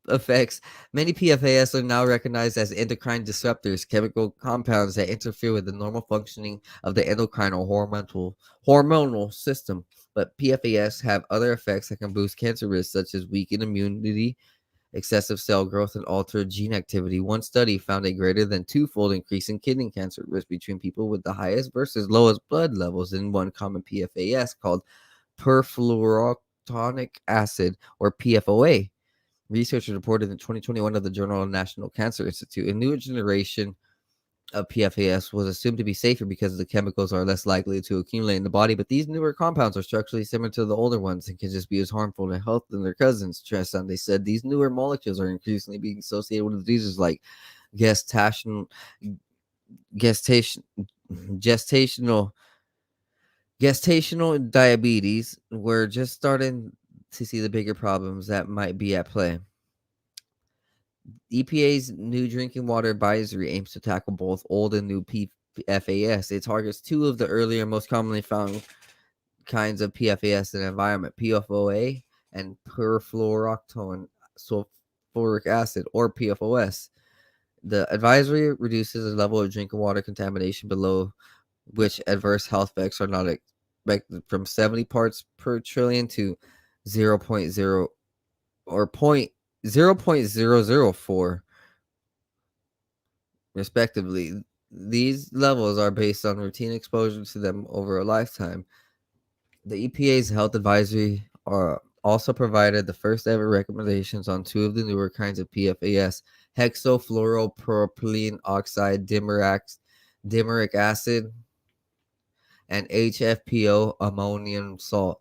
effects. Many PFAS are now recognized as endocrine disruptors, chemical compounds that interfere with the normal functioning of the endocrine or hormonal system. But PFAS have other effects that can boost cancer risk, such as weakened immunity, excessive cell growth, and altered gene activity. One study found a greater than twofold increase in kidney cancer risk between people with the highest versus lowest blood levels in one common PFAS called perfluoroctonic acid, or PFOA. Researchers reported in 2021 of the Journal of National Cancer Institute. A newer generation of PFAS was assumed to be safer because the chemicals are less likely to accumulate in the body, but these newer compounds are structurally similar to the older ones and can just be as harmful to health than their cousins. They said these newer molecules are increasingly being associated with diseases like gestational diabetes. We're just starting to see the bigger problems that might be at play. EPA's new drinking water advisory aims to tackle both old and new PFAS. It targets two of the earlier, most commonly found kinds of PFAS in the environment: PFOA and perfluoroctone sulfuric acid, or PFOS. The advisory reduces the level of drinking water contamination below which adverse health effects are not expected, from 70 parts per trillion to 0.0 or 0.004 respectively. These levels are based on routine exposure to them over a lifetime. The EPA's health advisory also provided the first ever recommendations on two of the newer kinds of PFAS, hexafluoropropylene oxide dimeric acid and HFPO ammonium salt,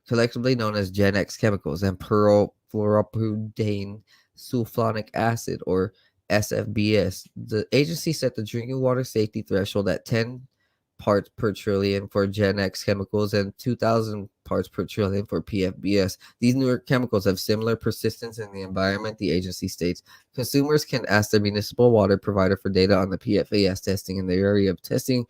collectively known as Gen X chemicals, and perfluoropudane sulfonic acid, or SFBS. The agency set the drinking water safety threshold at 10 parts per trillion for Gen X chemicals and 2,000 parts per trillion for PFBS. These newer chemicals have similar persistence in the environment, the agency states. Consumers can ask their municipal water provider for data on the PFAS testing in the area of testing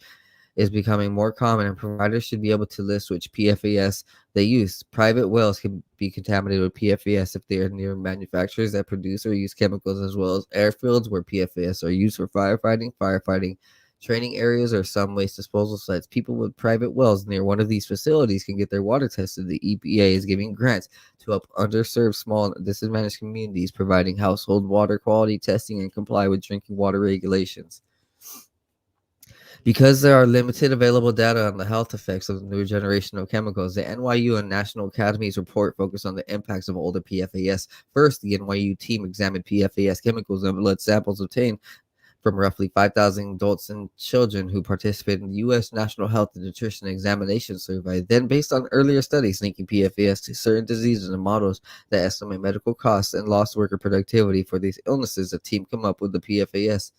is becoming more common, and providers should be able to list which PFAS they use. Private wells can be contaminated with PFAS if they are near manufacturers that produce or use chemicals, as well as airfields where PFAS are used for firefighting, training areas, or some waste disposal sites. People with private wells near one of these facilities can get their water tested. The EPA is giving grants to help underserved, small, and disadvantaged communities, providing household water quality testing and comply with drinking water regulations. Because there are limited available data on the health effects of the new generation of chemicals, the NYU and National Academies report focused on the impacts of older PFAS. First, the NYU team examined PFAS chemicals in blood samples obtained from roughly 5,000 adults and children who participated in the U.S. National Health and Nutrition Examination Survey. Then, based on earlier studies linking PFAS to certain diseases and models that estimate medical costs and lost worker productivity for these illnesses, the team came up with the PFAS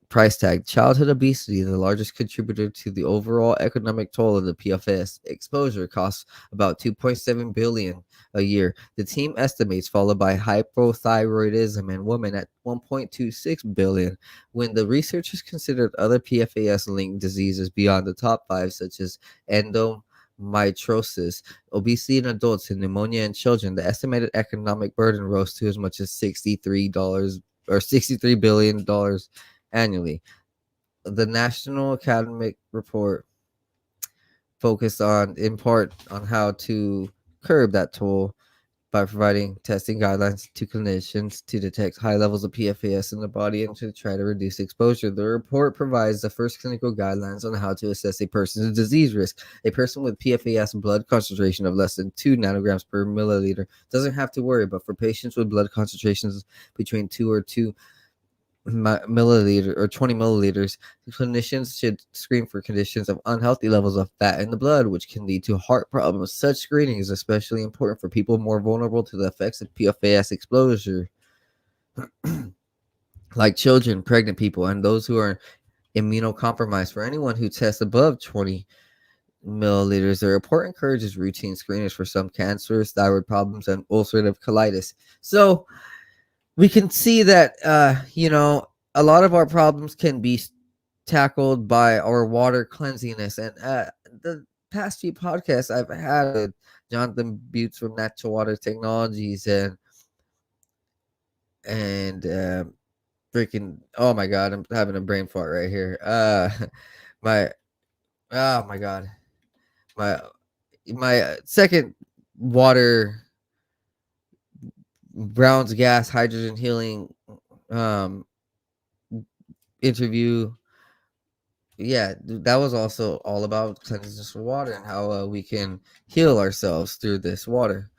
price tag. Childhood obesity, the largest contributor to the overall economic toll of the PFAS exposure, costs about $2.7 billion a year. The team estimates, followed by hypothyroidism in women at $1.26 billion. When the researchers considered other PFAS-linked diseases beyond the top five, such as endometriosis, obesity in adults, and pneumonia in children, the estimated economic burden rose to as much as $63 or $63 billion annually. The National Academic report focused in part on how to curb that toll by providing testing guidelines to clinicians to detect high levels of PFAS in the body and to try to reduce exposure. The report provides the first clinical guidelines on how to assess a person's disease risk. A person with PFAS blood concentration of less than 2 nanograms per milliliter doesn't have to worry, but for patients with blood concentrations between 2 or 2 milliliter or 20 milliliters, clinicians should screen for conditions of unhealthy levels of fat in the blood, which can lead to heart problems. Such screening is especially important for people more vulnerable to the effects of PFAS exposure, like children, pregnant people, and those who are immunocompromised. For anyone who tests above 20 milliliters, the report encourages routine screenings for some cancers, thyroid problems, and ulcerative colitis. So we can see that, a lot of our problems can be tackled by our water cleanliness. And the past few podcasts I've had with Jonathan Buttes from Natural Water Technologies and freaking, oh my God, I'm having a brain fart right here. Oh my God, my second water Brown's gas hydrogen healing interview. Yeah, that was also all about cleanliness of water and how we can heal ourselves through this water.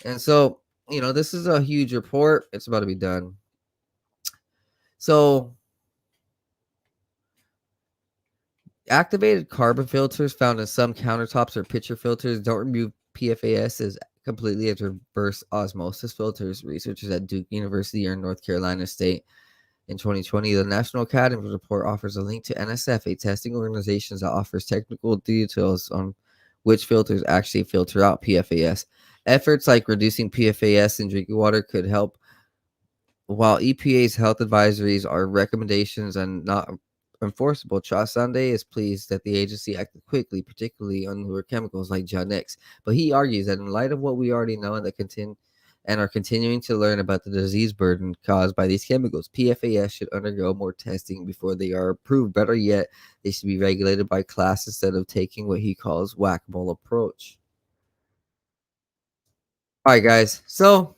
And so, this is a huge report. It's about to be done. So, activated carbon filters found in some countertops or pitcher filters don't remove PFAS as completely as reverse osmosis filters. Researchers at Duke University or North Carolina State in 2020. The National Academy report offers a link to NSF, a testing organization that offers technical details on which filters actually filter out PFAS. Efforts like reducing PFAS in drinking water could help. While EPA's health advisories are recommendations and not enforceable, Chasande is pleased that the agency acted quickly, particularly on newer chemicals like Gen X. But he argues that in light of what we already know and are continuing to learn about the disease burden caused by these chemicals, PFAS should undergo more testing before they are approved. Better yet, they should be regulated by class instead of taking what he calls whack-a-mole approach. All right, guys. So,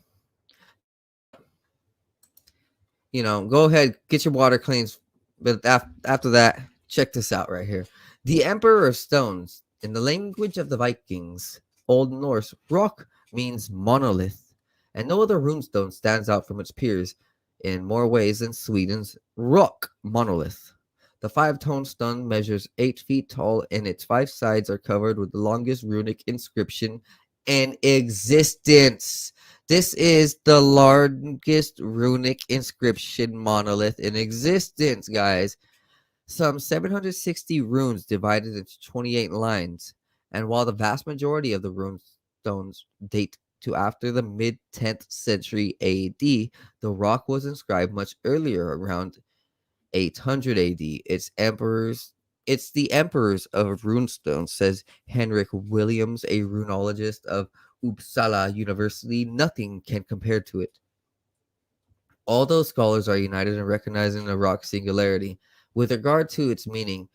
go ahead, get your water cleans. But after that, check this out right here. The Emperor of Stones, in the language of the Vikings, Old Norse, rock means monolith, and no other runestone stands out from its peers in more ways than Sweden's rock monolith. The five-tone stone measures 8 feet tall, and its 5 sides are covered with the longest runic inscription in existence. This is the largest runic inscription monolith in existence, guys. Some 760 runes divided into 28 lines, and while the vast majority of the rune stones date to after the mid 10th century AD, the rock was inscribed much earlier, around 800 AD. It's the emperors of runestone, says Henrik Williams, a runologist of Uppsala University. Nothing can compare to it. All those scholars are united in recognizing the rock's singularity. With regard to its meaning,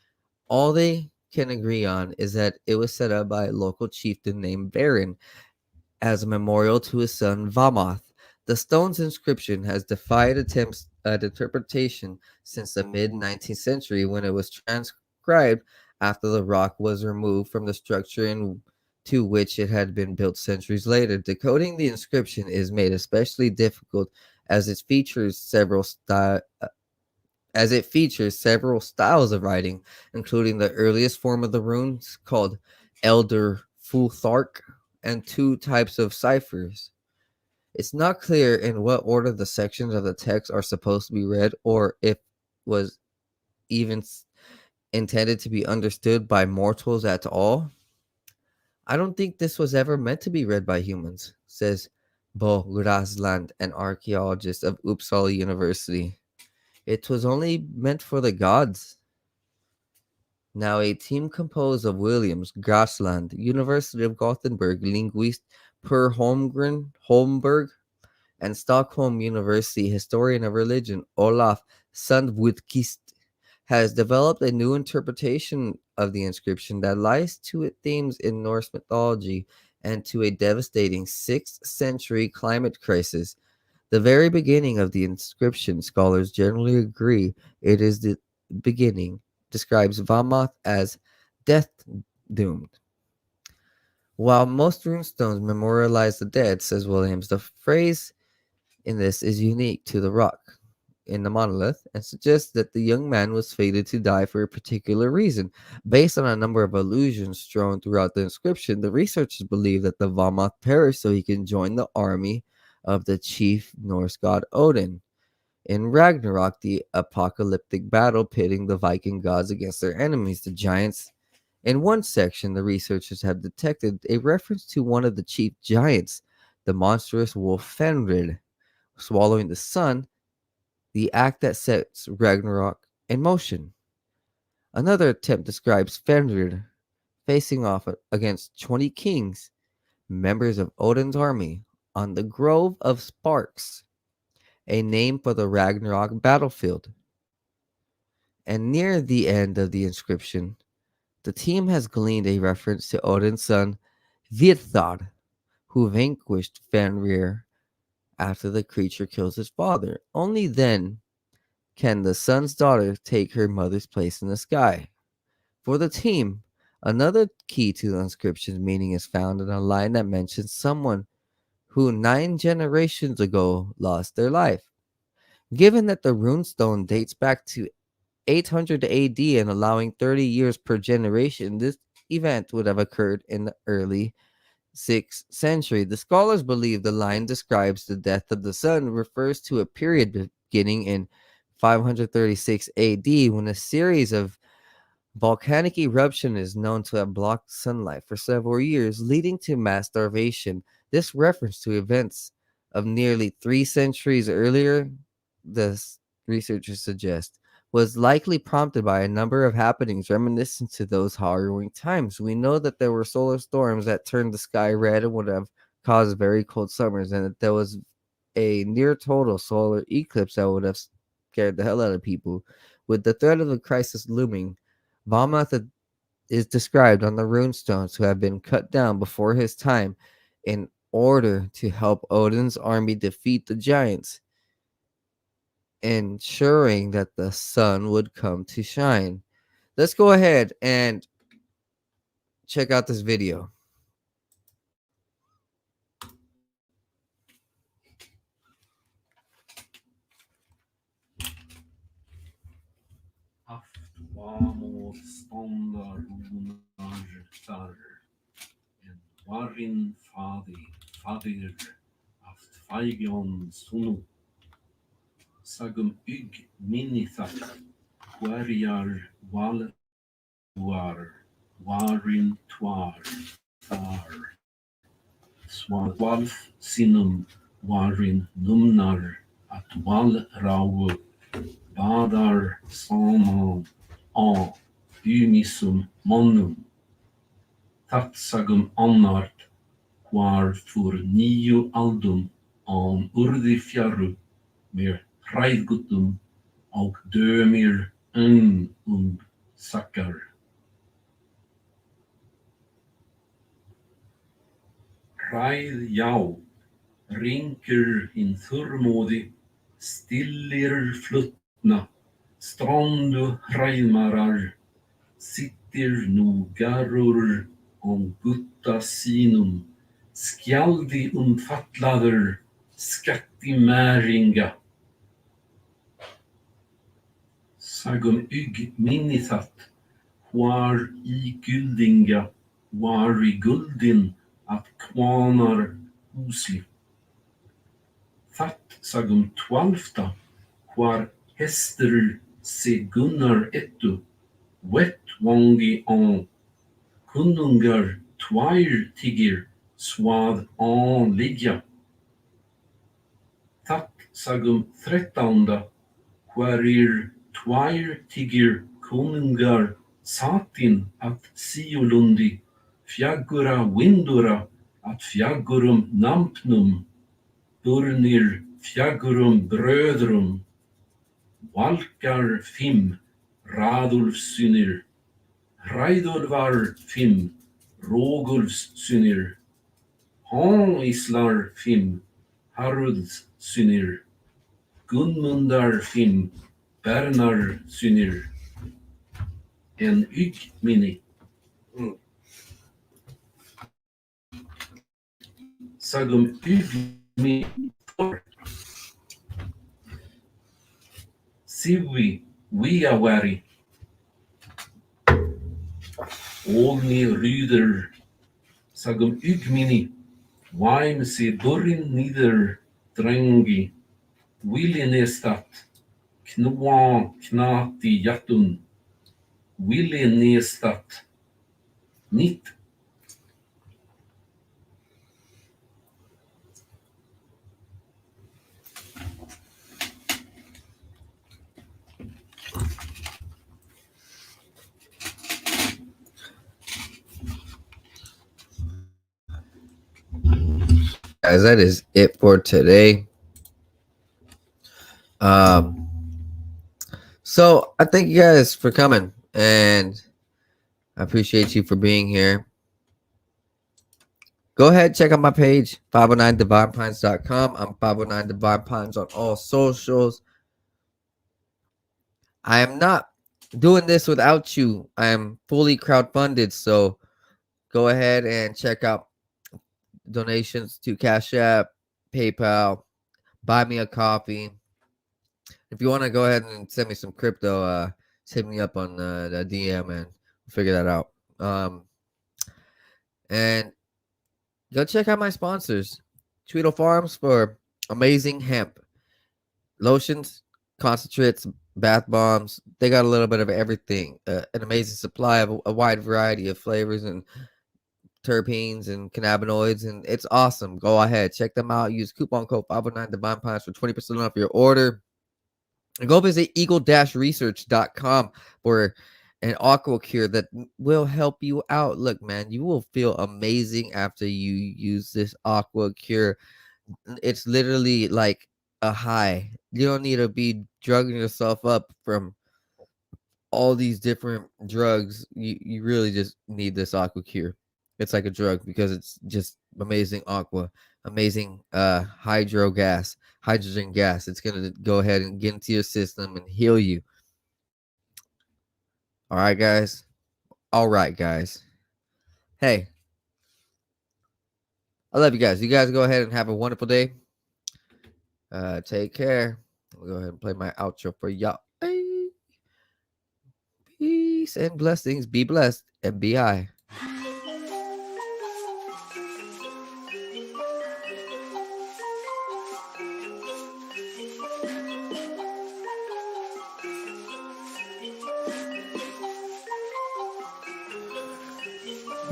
all they can agree on is that it was set up by a local chieftain named Baron as a memorial to his son Vamoth. The stone's inscription has defied attempts at interpretation since the mid 19th century, when it was transcribed after the rock was removed from the structure to which it had been built centuries later. Decoding the inscription is made especially difficult as it features several styles of writing, including the earliest form of the runes called Elder Futhark and 2 types of ciphers. It's not clear in what order the sections of the text are supposed to be read, or if was even intended to be understood by mortals at all. I don't think this was ever meant to be read by humans, says Bo Grasland, an archaeologist of Uppsala University. It was only meant for the gods. Now, a team composed of Williams, Grasland, University of Gothenburg linguist Per Holmberg, and Stockholm University historian of religion Olaf Sandvudkist has developed a new interpretation of the inscription that lies to its themes in Norse mythology and to a devastating 6th century climate crisis. The very beginning of the inscription, scholars generally agree it is the beginning, describes Vamoth as death doomed. While most runestones memorialize the dead, says Williams, the phrase in this is unique to the rock in the monolith and suggests that the young man was fated to die for a particular reason. Based on a number of allusions strewn throughout the inscription, the researchers believe that the Vamoth perished so he can join the army of the chief Norse god Odin in Ragnarok, the apocalyptic battle pitting the Viking gods against their enemies, the giants. In one section, the researchers have detected a reference to one of the chief giants, the monstrous wolf Fenrir, swallowing the sun, the act that sets Ragnarok in motion. Another attempt describes Fenrir facing off against 20 kings, members of Odin's army, on the Grove of Sparks, a name for the Ragnarok battlefield. And near the end of the inscription, the team has gleaned a reference to Odin's son Vidthar, who vanquished Fenrir after the creature kills his father. Only then can the son's daughter take her mother's place in the sky. For the team, another key to the inscription's meaning is found in a line that mentions someone who 9 generations ago lost their life. Given that the runestone dates back to 800 AD and allowing 30 years per generation, this event would have occurred in the early 6th century. The scholars believe the line describes the death of the sun refers to a period beginning in 536 AD when a series of volcanic eruption is known to have blocked sunlight for several years, leading to mass starvation. This reference to events of nearly 3 centuries earlier, the researchers suggest, was likely prompted by a number of happenings reminiscent to those harrowing times. We know that there were solar storms that turned the sky red and would have caused very cold summers, and that there was a near total solar eclipse that would have scared the hell out of people. With the threat of the crisis looming, Valmoth is described on the runestones to have been cut down before his time in order to help Odin's army defeat the giants, ensuring that the sun would come to shine. Let's go ahead and check out this video. haft motståndare där en varin fadir haft faigion sunu sagum minithak queriar wal warin thar swalf sinum warin numnar at wal rau badar saman a umisum monum tatsagum annart war för 9 aldum an urdi fjarru med hræðgutum och dömir sakkar. Hræð já, ringur hinn þurrmóði, stillir flutna, strandu hræðmarar, sittir nú garur gutta sínum, skjaldi fallaður, skattimæringa. Sagum minnithat, hvar guldinga, var guldin att kvanar husli. Fatt sagum 12, hvar hester se gunnar ettu, wet wangi an, kunnungar tigir, svad an ligga. Fatt sagum 13, hvar tigir kunnungar satin att siolundi, fjaggura windura att fjaggurum nampnum, burnir fjaggurum bröðrum, valkar 5, Radulfssynir, Hræðulvar 5, Rógulfssynir, Hanislar 5, Haraldssynir, Gunnmundar 5, Bernarsynir, en minni. Sagum minni for. Sivi wiawari. Olni ryder. Sagum minni. Waim se burin nieder drängi. Willinestat. Knoa knati jatun. Willinestat. Nitt. Guys, that is it for today. So I thank you guys for coming, and I appreciate you for being here. Go ahead, check out my page, 509divine.pines.com. I'm 509 Divine Pines on all socials. I am not doing this without you. I am fully crowdfunded, so go ahead and check out donations to Cash App, PayPal, buy me a coffee. If you want to go ahead and send me some crypto, hit me up on the DM and we'll figure that out. And go check out my sponsors, Tweedle Farms, for amazing hemp lotions, concentrates, bath bombs. They got a little bit of everything. An amazing supply of a wide variety of flavors and terpenes and cannabinoids, and it's awesome. Go ahead, check them out. Use coupon code 509 Divine Pines for 20% off your order. And go visit eagle-research.com for an aqua cure that will help you out. Look, man, you will feel amazing after you use this aqua cure. It's literally like a high. You don't need to be drugging yourself up from all these different drugs. You really just need this aqua cure. It's like a drug because it's just amazing aqua, amazing hydrogen gas. It's going to go ahead and get into your system and heal you. All right, guys. Hey, I love you guys. You guys go ahead and have a wonderful day. Take care. I'll go ahead and play my outro for y'all. Peace and blessings. Be blessed and be high.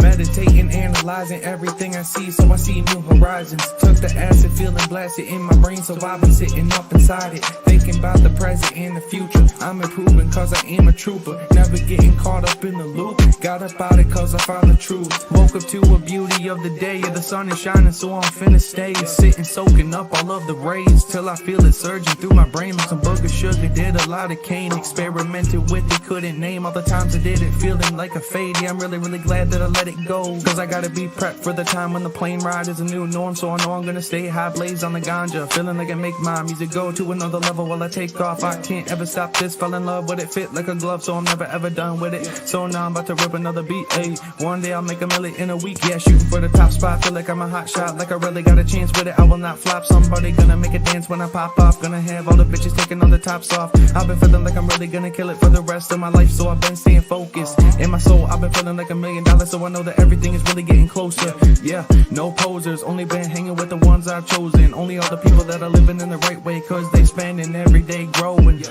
Meditating, analyzing everything I see, so I see new horizons. Took the acid, feeling blasted in my brain, so I've been sitting up inside it, thinking about the present and the future. I'm improving cause I am a trooper, never getting caught up in the loop. Got up out it cause I found the truth. Woke up to a beauty of the day, yeah, the sun is shining, so I'm finna stay. Sitting, soaking up all of the rays, till I feel it surging through my brain like some booger sugar. Did a lot of cane, experimented with it, couldn't name all the times I did it, feeling like a fade. Yeah, I'm really glad that I let it go, cause I gotta be prepped for the time when the plane ride is a new norm. So I know I'm gonna stay high, blaze on the ganja, feeling like I make my music go to another level while I take off. I can't ever stop this, fell in love with it, fit like a glove, so I'm never ever done with it. So now I'm about to rip another beat, ayy. One day I'll make a million in a week, yeah, shooting for the top spot. Feel like I'm a hot shot, like I really got a chance with it. I will not flop, somebody gonna make a dance when I pop off. Gonna have all the bitches taking all the tops off. I've been feeling like I'm really gonna kill it for the rest of my life, so I've been staying focused. In my soul, I've been feeling like $1 million, so I know that everything is really getting closer. Yeah, no posers, only been hanging with the ones I've chosen. Only all the people that are living in the right way, cause they spending every day growing.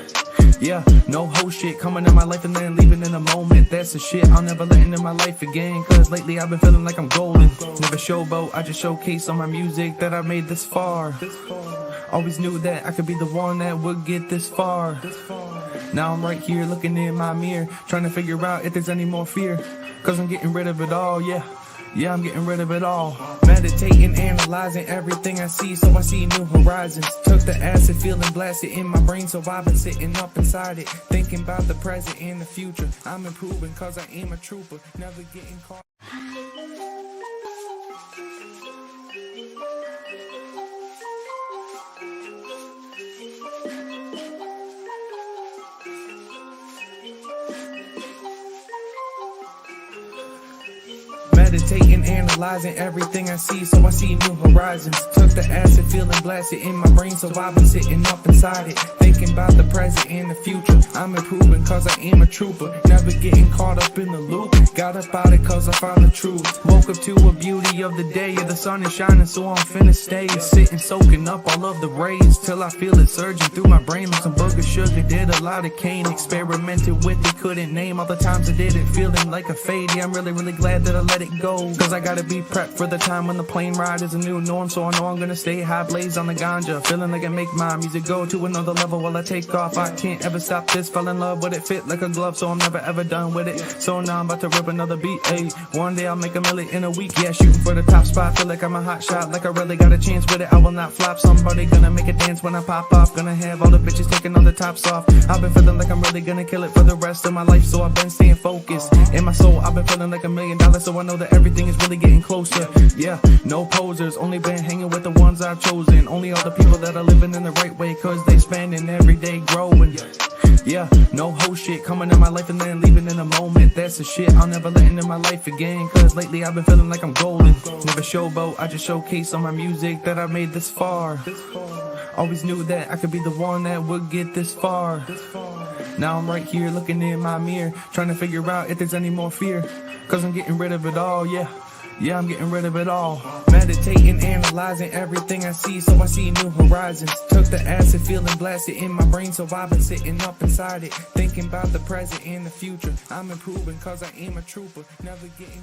Yeah, no whole shit coming in my life and then leaving in a moment. That's the shit I'll never let into my life again, cause lately I've been feeling like I'm golden. Never showboat, I just showcase on my music that I made this far. Always knew that I could be the one that would get this far. Now I'm right here looking in my mirror, trying to figure out if there's any more fear, cause I'm getting rid of it all, yeah. Yeah, I'm getting rid of it all. Meditating, analyzing everything I see, so I see new horizons. Took the acid, feeling blasted in my brain, so I've been sitting up inside it, thinking about the present and the future. I'm improving cause I am a trooper, never getting caught. Meditating, analyzing everything I see, so I see new horizons. Took the acid, feeling blasted in my brain, so I've been sitting up inside it, thinking about the present and the future. I'm improving cause I am a trooper, never getting caught up in the loop. Got up out it cause I found the truth. Woke up to a beauty of the day, yeah, the sun is shining, so I'm finna stay. Sitting, soaking up all of the rays, till I feel it surging through my brain like some booger sugar. Did a lot of cane, experimented with it, couldn't name all the times I did it, feeling like a fade. Yeah, I'm really glad that I let it go, cause I gotta be prepped for the time when the plane ride is a new norm. So I know I'm gonna stay high, blaze on the ganja, feeling like I make my music go to another level while I take off. I can't ever stop this, fell in love with it, fit like a glove, so I'm never ever done with it. So now I'm about to rip another beat, ayy. One day I'll make $1 million in a week, yeah, shooting for the top spot. Feel like I'm a hot shot, like I really got a chance with it. I will not flop, somebody gonna make a dance when I pop off. Gonna have all the bitches taking all the tops off. I've been feeling like I'm really gonna kill it for the rest of my life, so I've been staying focused. In my soul, I've been feeling like $1 million, so I know that everything is really getting closer. Yeah, no posers, only been hanging with the ones I've chosen. Only all the people that are living in the right way, cause they spending every day growing. Yeah, no whole shit coming in my life and then leaving in a moment. That's the shit I'll never let into my life again, cause lately I've been feeling like I'm golden. Never showboat, I just showcase on my music that I made this far. Always knew that I could be the one that would get this far. Now I'm right here looking in my mirror, trying to figure out if there's any more fear, cause I'm getting rid of it all, yeah. Yeah, I'm getting rid of it all. Meditating, analyzing everything I see, so I see new horizons. Took the acid, feeling blasted in my brain, so I've been sitting up inside it, thinking about the present and the future. I'm improving cause I am a trooper, never getting